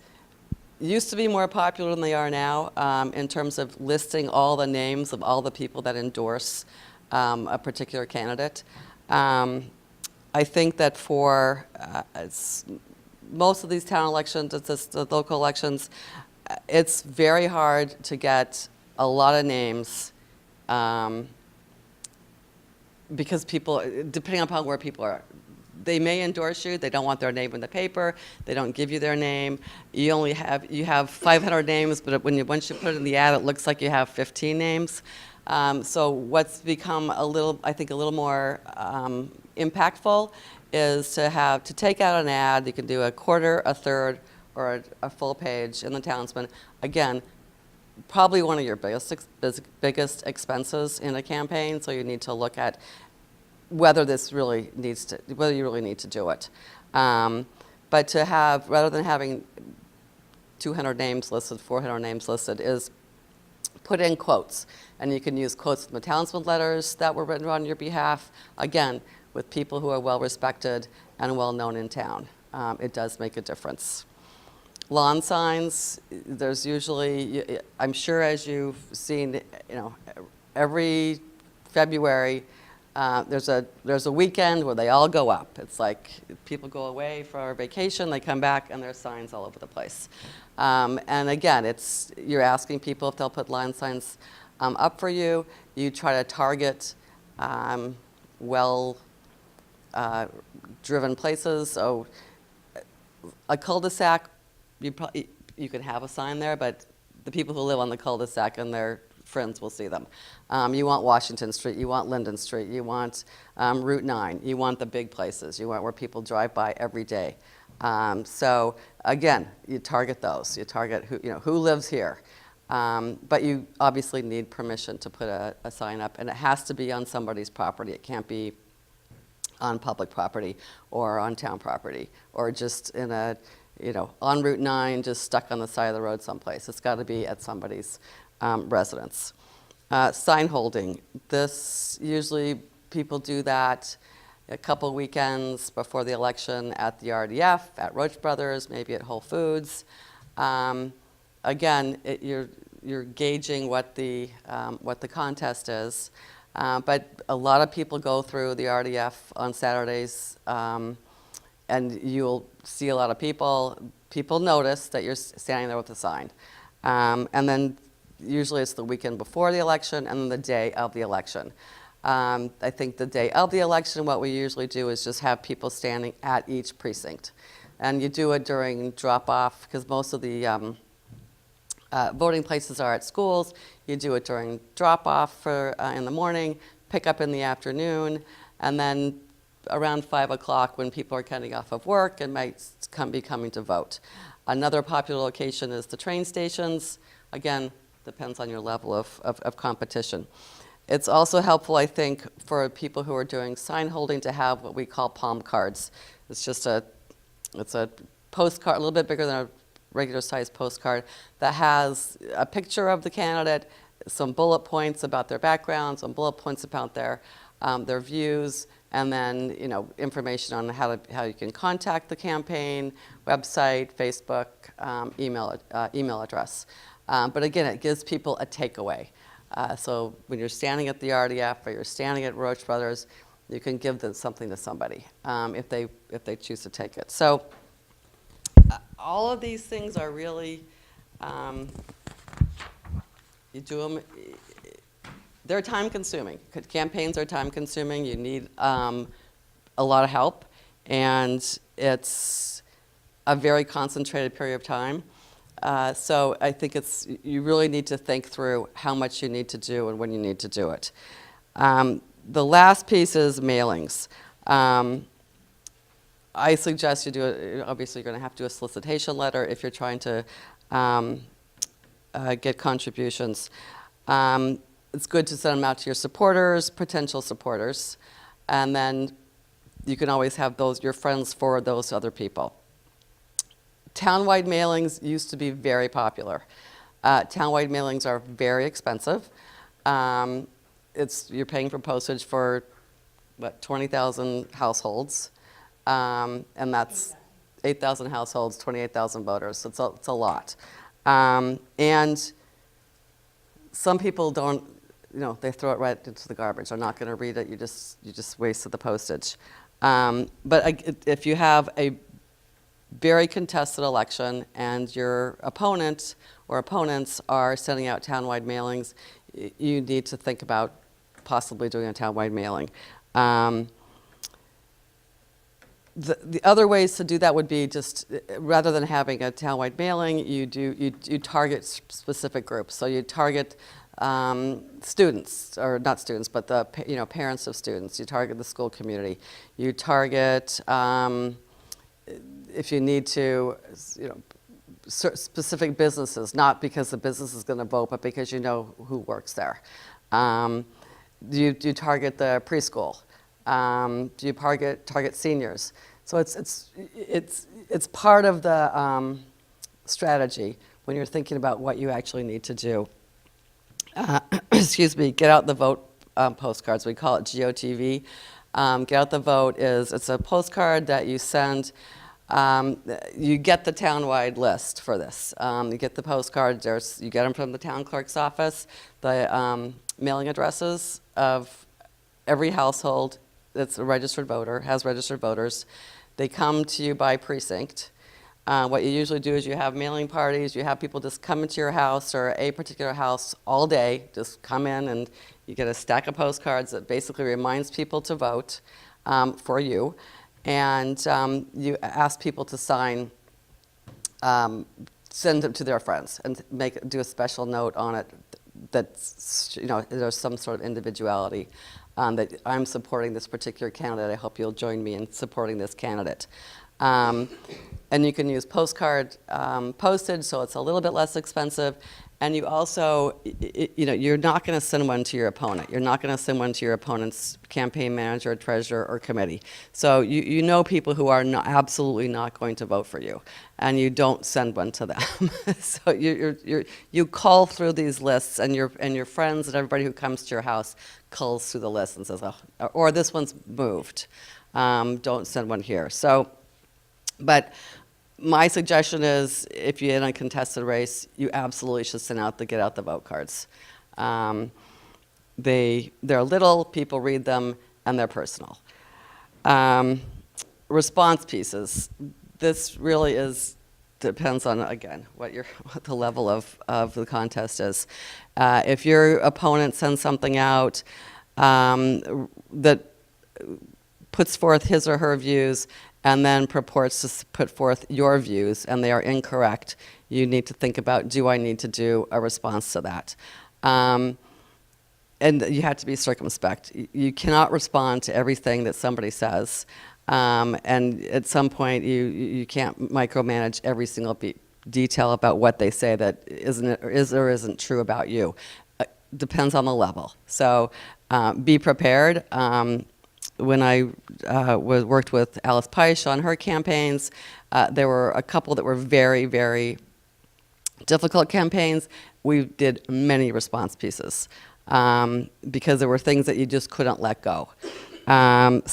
used to be more popular than they are now in terms of listing all the names of all the people that endorse a particular candidate. I think that for most of these town elections, the local elections, it's very hard to get a lot of names because people, depending upon where people are, they may endorse you. They don't want their name in the paper. They don't give you their name. You have 500 names, but once you put it in the ad, it looks like you have 15 names. So what's become I think a little more impactful is to take out an ad. You can do a quarter, a third, or a full page in the Townsman. Again, probably one of your biggest expenses in a campaign, so you need to look at whether you really need to do it. But to have, rather than having 200 names listed, 400 names listed, is put in quotes. And you can use quotes from the Townsman letters that were written on your behalf, again, with people who are well respected and well known in town. It does make a difference. Lawn signs, there's usually, I'm sure as you've seen, every February, there's a weekend where they all go up. It's like people go away for vacation, they come back, and there's signs all over the place. And again, you're asking people if they'll put lawn signs up for you. You try to target driven places. So a cul-de-sac, you can have a sign there, but the people who live on the cul-de-sac and their friends will see them. You want Washington Street, you want Linden Street, you want Route 9, you want the big places, you want where people drive by every day. So again, you target those. You target who lives here. But you obviously need permission to put a sign up, and it has to be on somebody's property. It can't be on public property or on town property or just in on Route 9, just stuck on the side of the road someplace. It's got to be at somebody's residence. Sign holding. This usually people do that a couple weekends before the election at the RDF, at Roach Brothers, maybe at Whole Foods. Again, you're gauging what the contest is, but a lot of people go through the RDF on Saturdays, and you'll see a lot of people. People notice that you're standing there with a sign, and then usually it's the weekend before the election and then the day of the election. I think the day of the election, what we usually do is just have people standing at each precinct, and you do it during drop-off because most of the voting places are at schools. You do it during drop-off in the morning, pick up in the afternoon, and then around 5 o'clock when people are getting off of work and might be coming to vote. Another popular location is the train stations. Again, depends on your level of competition. It's also helpful, I think, for people who are doing sign holding to have what we call palm cards. It's a postcard, a little bit bigger than a regular sized postcard, that has a picture of the candidate, some bullet points about their background, some bullet points about their views, and then information on how you can contact the campaign, website, Facebook, email address. But again, it gives people a takeaway. So when you're standing at the RDF or you're standing at Roach Brothers, you can give them something to somebody if they choose to take it. So all of these things are really, you do them, they're time consuming. Campaigns are time consuming. You need a lot of help, and it's a very concentrated period of time. So I think you really need to think through how much you need to do and when you need to do it. The last piece is mailings. I suggest you do it. Obviously, you're going to have to do a solicitation letter if you're trying to get contributions. It's good to send them out to your supporters, potential supporters, and then you can always have your friends forward those to other people. Townwide mailings used to be very popular. Townwide mailings are very expensive. You're paying for postage for, 20,000 households, and that's 8,000 households, 28,000 voters. So it's a lot. And some people don't, they throw it right into the garbage. They're not going to read it. You just wasted the postage. But if you have a very contested election and your opponent or opponents are sending out townwide mailings, you need to think about possibly doing a townwide mailing. The other ways to do that would be just, rather than having a townwide mailing, you target specific groups. So you target students, or not students, but the parents of students. You target the school community. You target, if you need to, specific businesses, not because the business is going to vote, but because you know who works there. You target the preschool. Do you target seniors? So it's part of the strategy when you're thinking about what you actually need to do. Excuse me, get out the vote postcards. We call it GOTV. Get out the vote it's a postcard that you send. You get the townwide list for this. You get the postcard. You get them from the town clerk's office. The mailing addresses of every household that's a registered voter, has registered voters. They come to you by precinct. What you usually do is you have mailing parties. You have people just come into your house or a particular house all day. Just come in and you get a stack of postcards that basically reminds people to vote for you. And you ask people to sign, send them to their friends, and do a special note on it that's, there's some sort of individuality, that I'm supporting this particular candidate. I hope you'll join me in supporting this candidate. And you can use postcard postage, so it's a little bit less expensive. And you also, you're not going to send one to your opponent. You're not going to send one to your opponent's campaign manager, treasurer, or committee. So you know people who are absolutely not going to vote for you, and you don't send one to them. So you cull through these lists, and your friends and everybody who comes to your house culls through the list and says, oh, or this one's moved. Don't send one here. So, but my suggestion is, if you're in a contested race, you absolutely should send out the get out the vote cards. They're little, people read them, and they're personal. Response pieces. This really depends on, again, what the level of the contest is. If your opponent sends something out that puts forth his or her views and then purports to put forth your views, and they are incorrect, you need to think about, do I need to do a response to that? And you have to be circumspect. You cannot respond to everything that somebody says. And at some point, you can't micromanage every single detail about what they say that is or isn't true about you. Depends on the level. So be prepared. When I worked with Alice Peisch on her campaigns, there were a couple that were very, very difficult campaigns. We did many response pieces because there were things that you just couldn't let go. But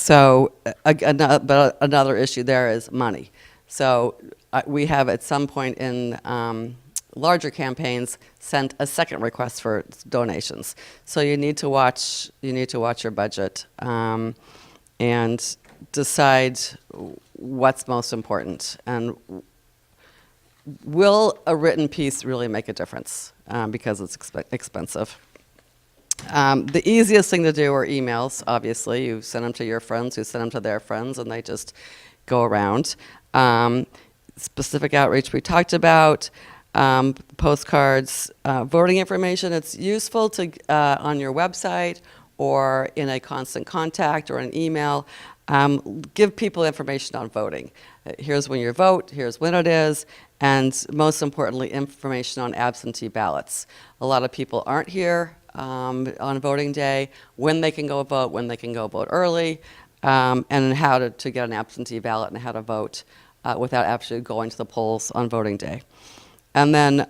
another issue there is money. So we have at some point in larger campaigns sent a second request for donations. So you need to watch your budget and decide what's most important. And will a written piece really make a difference because it's expensive? The easiest thing to do are emails, obviously. You send them to your friends who send them to their friends, and they just go around. Specific outreach we talked about. Postcards, voting information. It's useful to on your website or in a constant contact or an email. Give people information on voting. Here's when you vote, here's when it is, and most importantly, information on absentee ballots. A lot of people aren't here on voting day, when they can go vote, when they can go vote early, and how to get an absentee ballot and how to vote without actually going to the polls on voting day. And then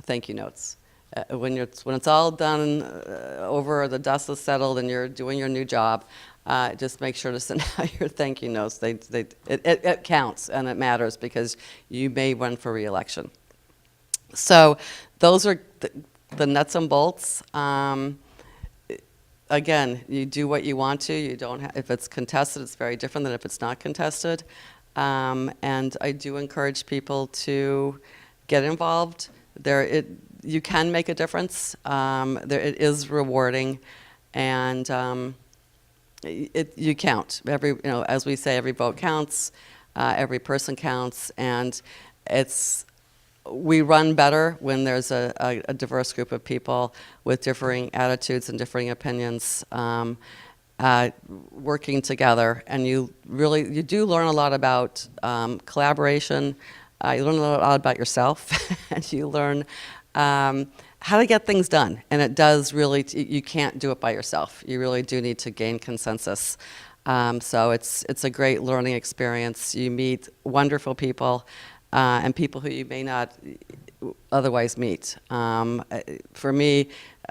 thank you notes. When it's all done over, the dust is settled, and you're doing your new job, just make sure to send out your thank you notes. It counts and it matters because you may run for re-election. So those are the nuts and bolts. Again, you do what you want to. You don't. If it's contested, it's very different than if it's not contested. And I do encourage people to get involved. You can make a difference. It is rewarding, and you count. As we say, every vote counts, every person counts, and it's we run better when there's a diverse group of people with differing attitudes and differing opinions working together. And you do learn a lot about collaboration. You learn a lot about yourself, and you learn how to get things done. And it does really, you can't do it by yourself. You really do need to gain consensus. So it's a great learning experience. You meet wonderful people and people who you may not otherwise meet. For me,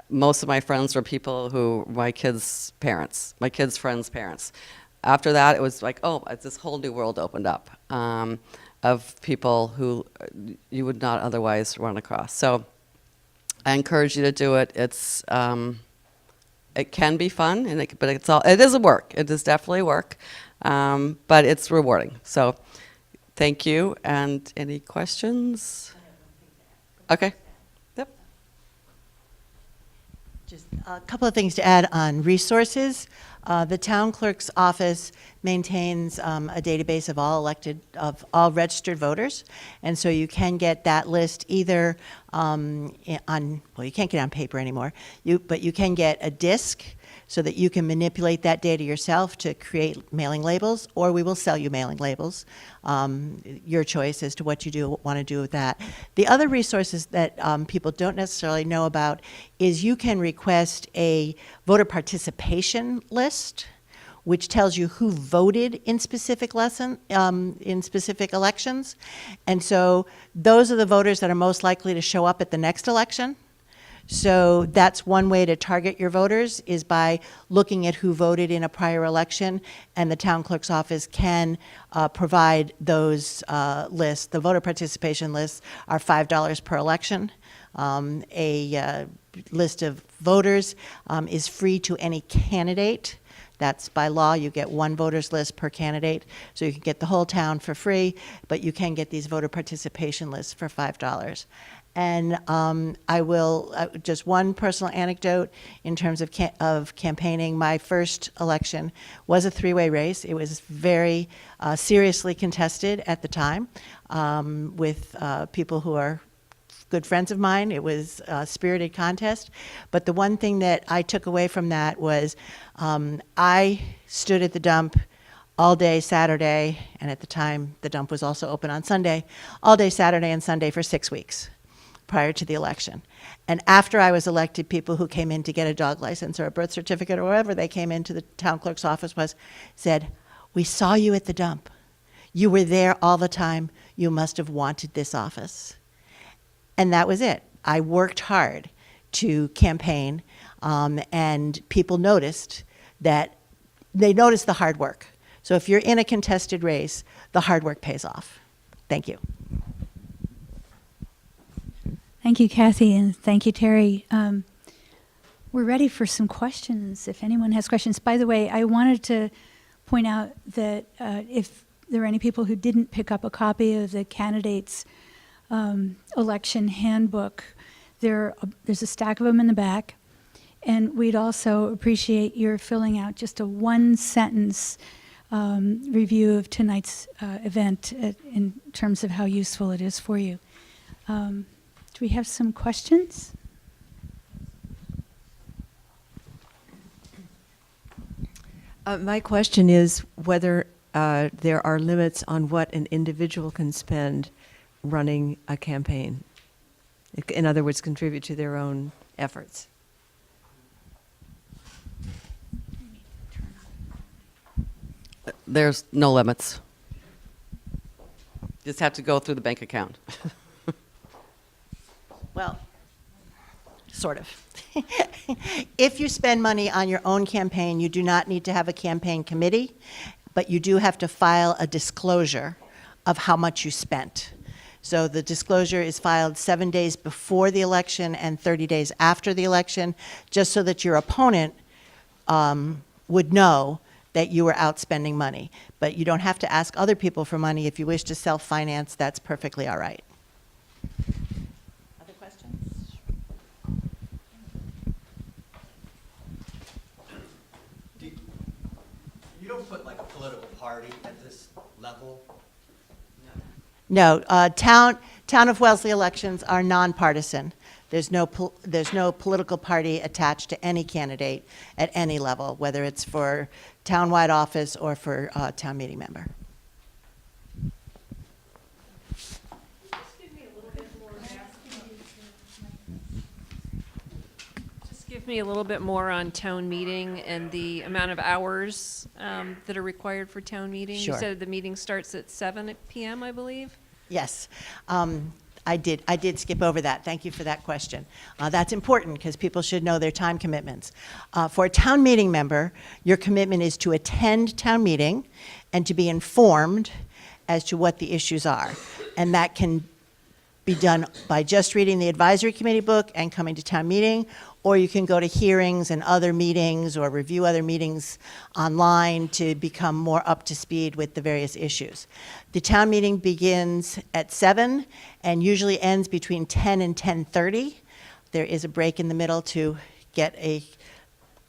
most of my friends were people who my kids' parents, my kids' friends' parents. After that, it was like, oh, this whole new world opened up of people who you would not otherwise run across. So I encourage you to do it. It can be fun, but it is a work. It is definitely work, but it's rewarding. So thank you. And any questions? Okay. Yep. Just a couple of things to add on resources. The town clerk's office maintains a database of all registered voters, and so you can get that list either well, you can't get it on paper anymore, but you can get a disc so that you can manipulate that data yourself to create mailing labels, or we will sell you mailing labels. Your choice as to what you want to do with that. The other resources that people don't necessarily know about is you can request a voter participation list, which tells you who voted in specific elections. And so those are the voters that are most likely to show up at the next election. So that's one way to target your voters, is by looking at who voted in a prior election, and the town clerk's office can provide those lists. The voter participation lists are $5 per election. A list of voters is free to any candidate. That's by law. You get one voter's list per candidate, so you can get the whole town for free, but you can get these voter participation lists for $5. And I will, just one personal anecdote in terms of campaigning. My first election was a three-way race. It was very seriously contested at the time with people who are good friends of mine. It was a spirited contest. But the one thing that I took away from that was I stood at the dump all day Saturday, and at the time the dump was also open on Sunday, all day Saturday and Sunday for 6 weeks prior to the election. And after I was elected, people who came in to get a dog license or a birth certificate or wherever they came into the town clerk's office said, "We saw you at the dump. You were there all the time. You must have wanted this office." And that was it. I worked hard to campaign, and people noticed that they noticed the hard work. So if you're in a contested race, the hard work pays off. Thank you. Thank you, Kathy, and thank you, Teri. We're ready for some questions, if anyone has questions. By the way, I wanted to point out that if there are any people who didn't pick up a copy of the candidates' election handbook, there's a stack of them in the back, and we'd also appreciate your filling out just a one-sentence review of tonight's event in terms of how useful it is for you. Do we have some questions? My question is whether there are limits on what an individual can spend running a campaign. In other words, contribute to their own efforts. There's no limits. Just have to go through the bank account. Well, sort of. If you spend money on your own campaign, you do not need to have a campaign committee, but you do have to file a disclosure of how much you spent. So the disclosure is filed 7 days before the election and 30 days after the election, just so that your opponent would know that you were out spending money. But you don't have to ask other people for money. If you wish to self-finance, that's perfectly all right. Other questions? You don't put like a political party at this level? No, town of Wellesley elections are nonpartisan. There's no political party attached to any candidate at any level, whether it's for townwide office or for town meeting member. Just give me a little bit more on town meeting and the amount of hours that are required for town meeting. Sure. You said the meeting starts at 7 p.m., I believe? Yes, I did skip over that. Thank you for that question. That's important because people should know their time commitments. For a town meeting member, your commitment is to attend town meeting and to be informed as to what the issues are. And that can be done by just reading the advisory committee book and coming to town meeting, or you can go to hearings and other meetings or review other meetings online to become more up to speed with the various issues. The town meeting begins at 7 and usually ends between 10 and 10:30. There is a break in the middle to get a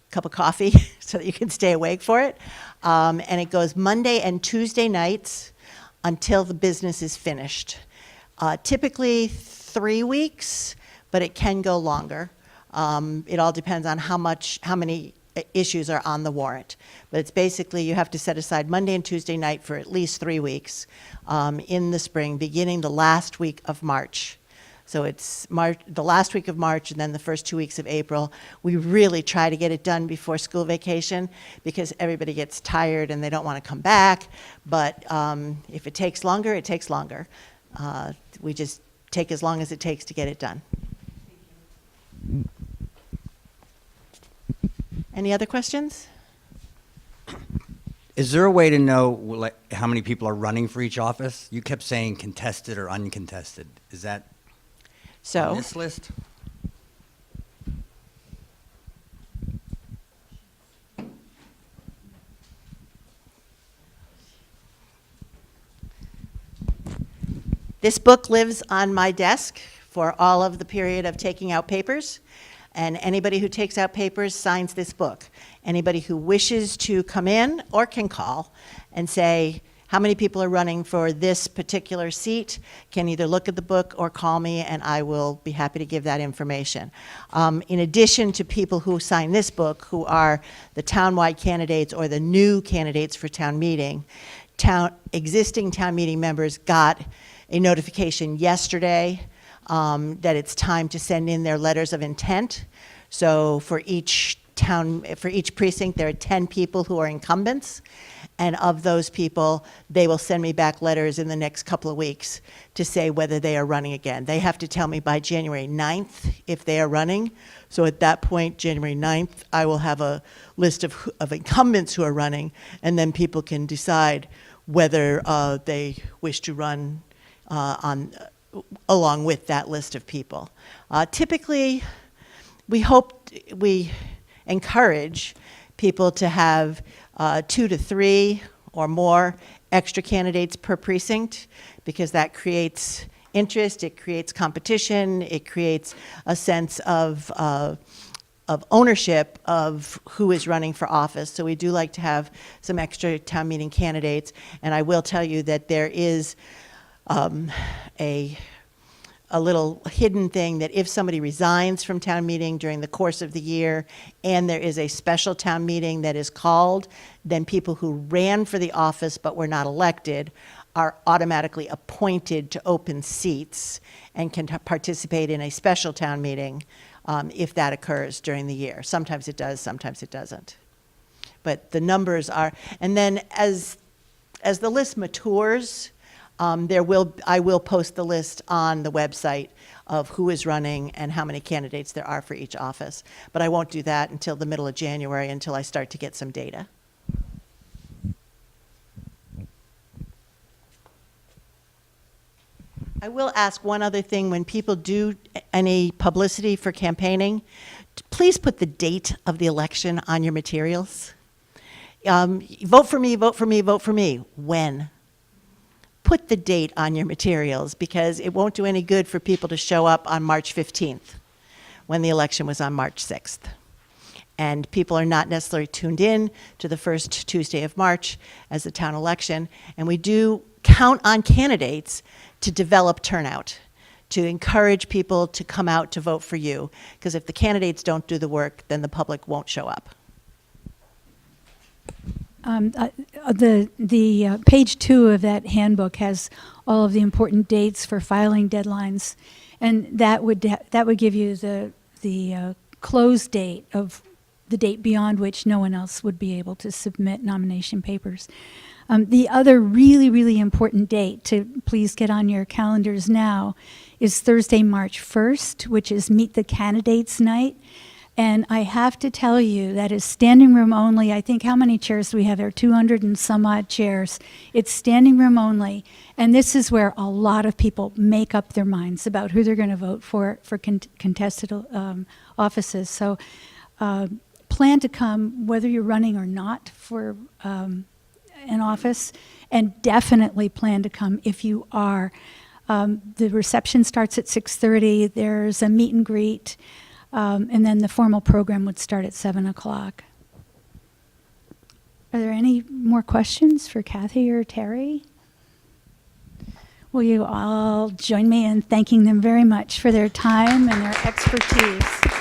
cup of coffee so that you can stay awake for it. And it goes Monday and Tuesday nights until the business is finished. Typically 3 weeks, but it can go longer. It all depends on how many issues are on the warrant. But it's basically you have to set aside Monday and Tuesday night for at least 3 weeks in the spring, beginning the last week of March. So it's the last week of March and then the first 2 weeks of April. We really try to get it done before school vacation because everybody gets tired and they don't want to come back. But if it takes longer, it takes longer. We just take as long as it takes to get it done. Any other questions? Is there a way to know like, how many people are running for each office? You kept saying contested or uncontested. Is that on this list? This book lives on my desk for all of the period of taking out papers, and anybody who takes out papers signs this book. Anybody who wishes to come in or can call and say how many people are running for this particular seat can either look at the book or call me, and I will be happy to give that information. In addition to people who sign this book, who are the townwide candidates or the new candidates for town meeting, existing town meeting members got a notification yesterday that it's time to send in their letters of intent. So for each precinct, there are 10 people who are incumbents, and of those people, they will send me back letters in the next couple of weeks to say whether they are running again. They have to tell me by January 9th if they are running. So at that point, January 9th, I will have a list of incumbents who are running, and then people can decide whether they wish to run along with that list of people. Typically, we encourage people to have 2 to 3 or more extra candidates per precinct because that creates interest, it creates competition, it creates a sense of ownership of who is running for office. So we do like to have some extra town meeting candidates, and I will tell you that there is a little hidden thing that if somebody resigns from town meeting during the course of the year and there is a special town meeting that is called, then people who ran for the office but were not elected are automatically appointed to open seats and can participate in a special town meeting if that occurs during the year. Sometimes it does, sometimes it doesn't. But the numbers are, and then as the list matures, I will post the list on the website of who is running and how many candidates there are for each office. But I won't do that until the middle of January, until I start to get some data. I will ask one other thing. When people do any publicity for campaigning, please put the date of the election on your materials. Vote for me, vote for me, vote for me. When? Put the date on your materials because it won't do any good for people to show up on March 15th when the election was on March 6th. and people are not necessarily tuned in to the first Tuesday of March as the town election. And we do count on candidates to develop turnout, to encourage people to come out to vote for you. Because if the candidates don't do the work, then the public won't show up. The page 2 of that handbook has all of the important dates for filing deadlines, and that would give you the close date of the date beyond which no one else would be able to submit nomination papers. The other really, really important date to please get on your calendars now is Thursday, March 1st, which is Meet the Candidates Night. And I have to tell you, that is standing room only. I think, how many chairs do we have there? 200 and some odd chairs. It's standing room only. And this is where a lot of people make up their minds about who they're going to vote for contested offices. So plan to come, whether you're running or not for an office, and definitely plan to come if you are. The reception starts at 6:30. There's a meet and greet. And then the formal program would start at 7 o'clock. Are there any more questions for Kathy or Teri? Will you all join me in thanking them very much for their time and their expertise?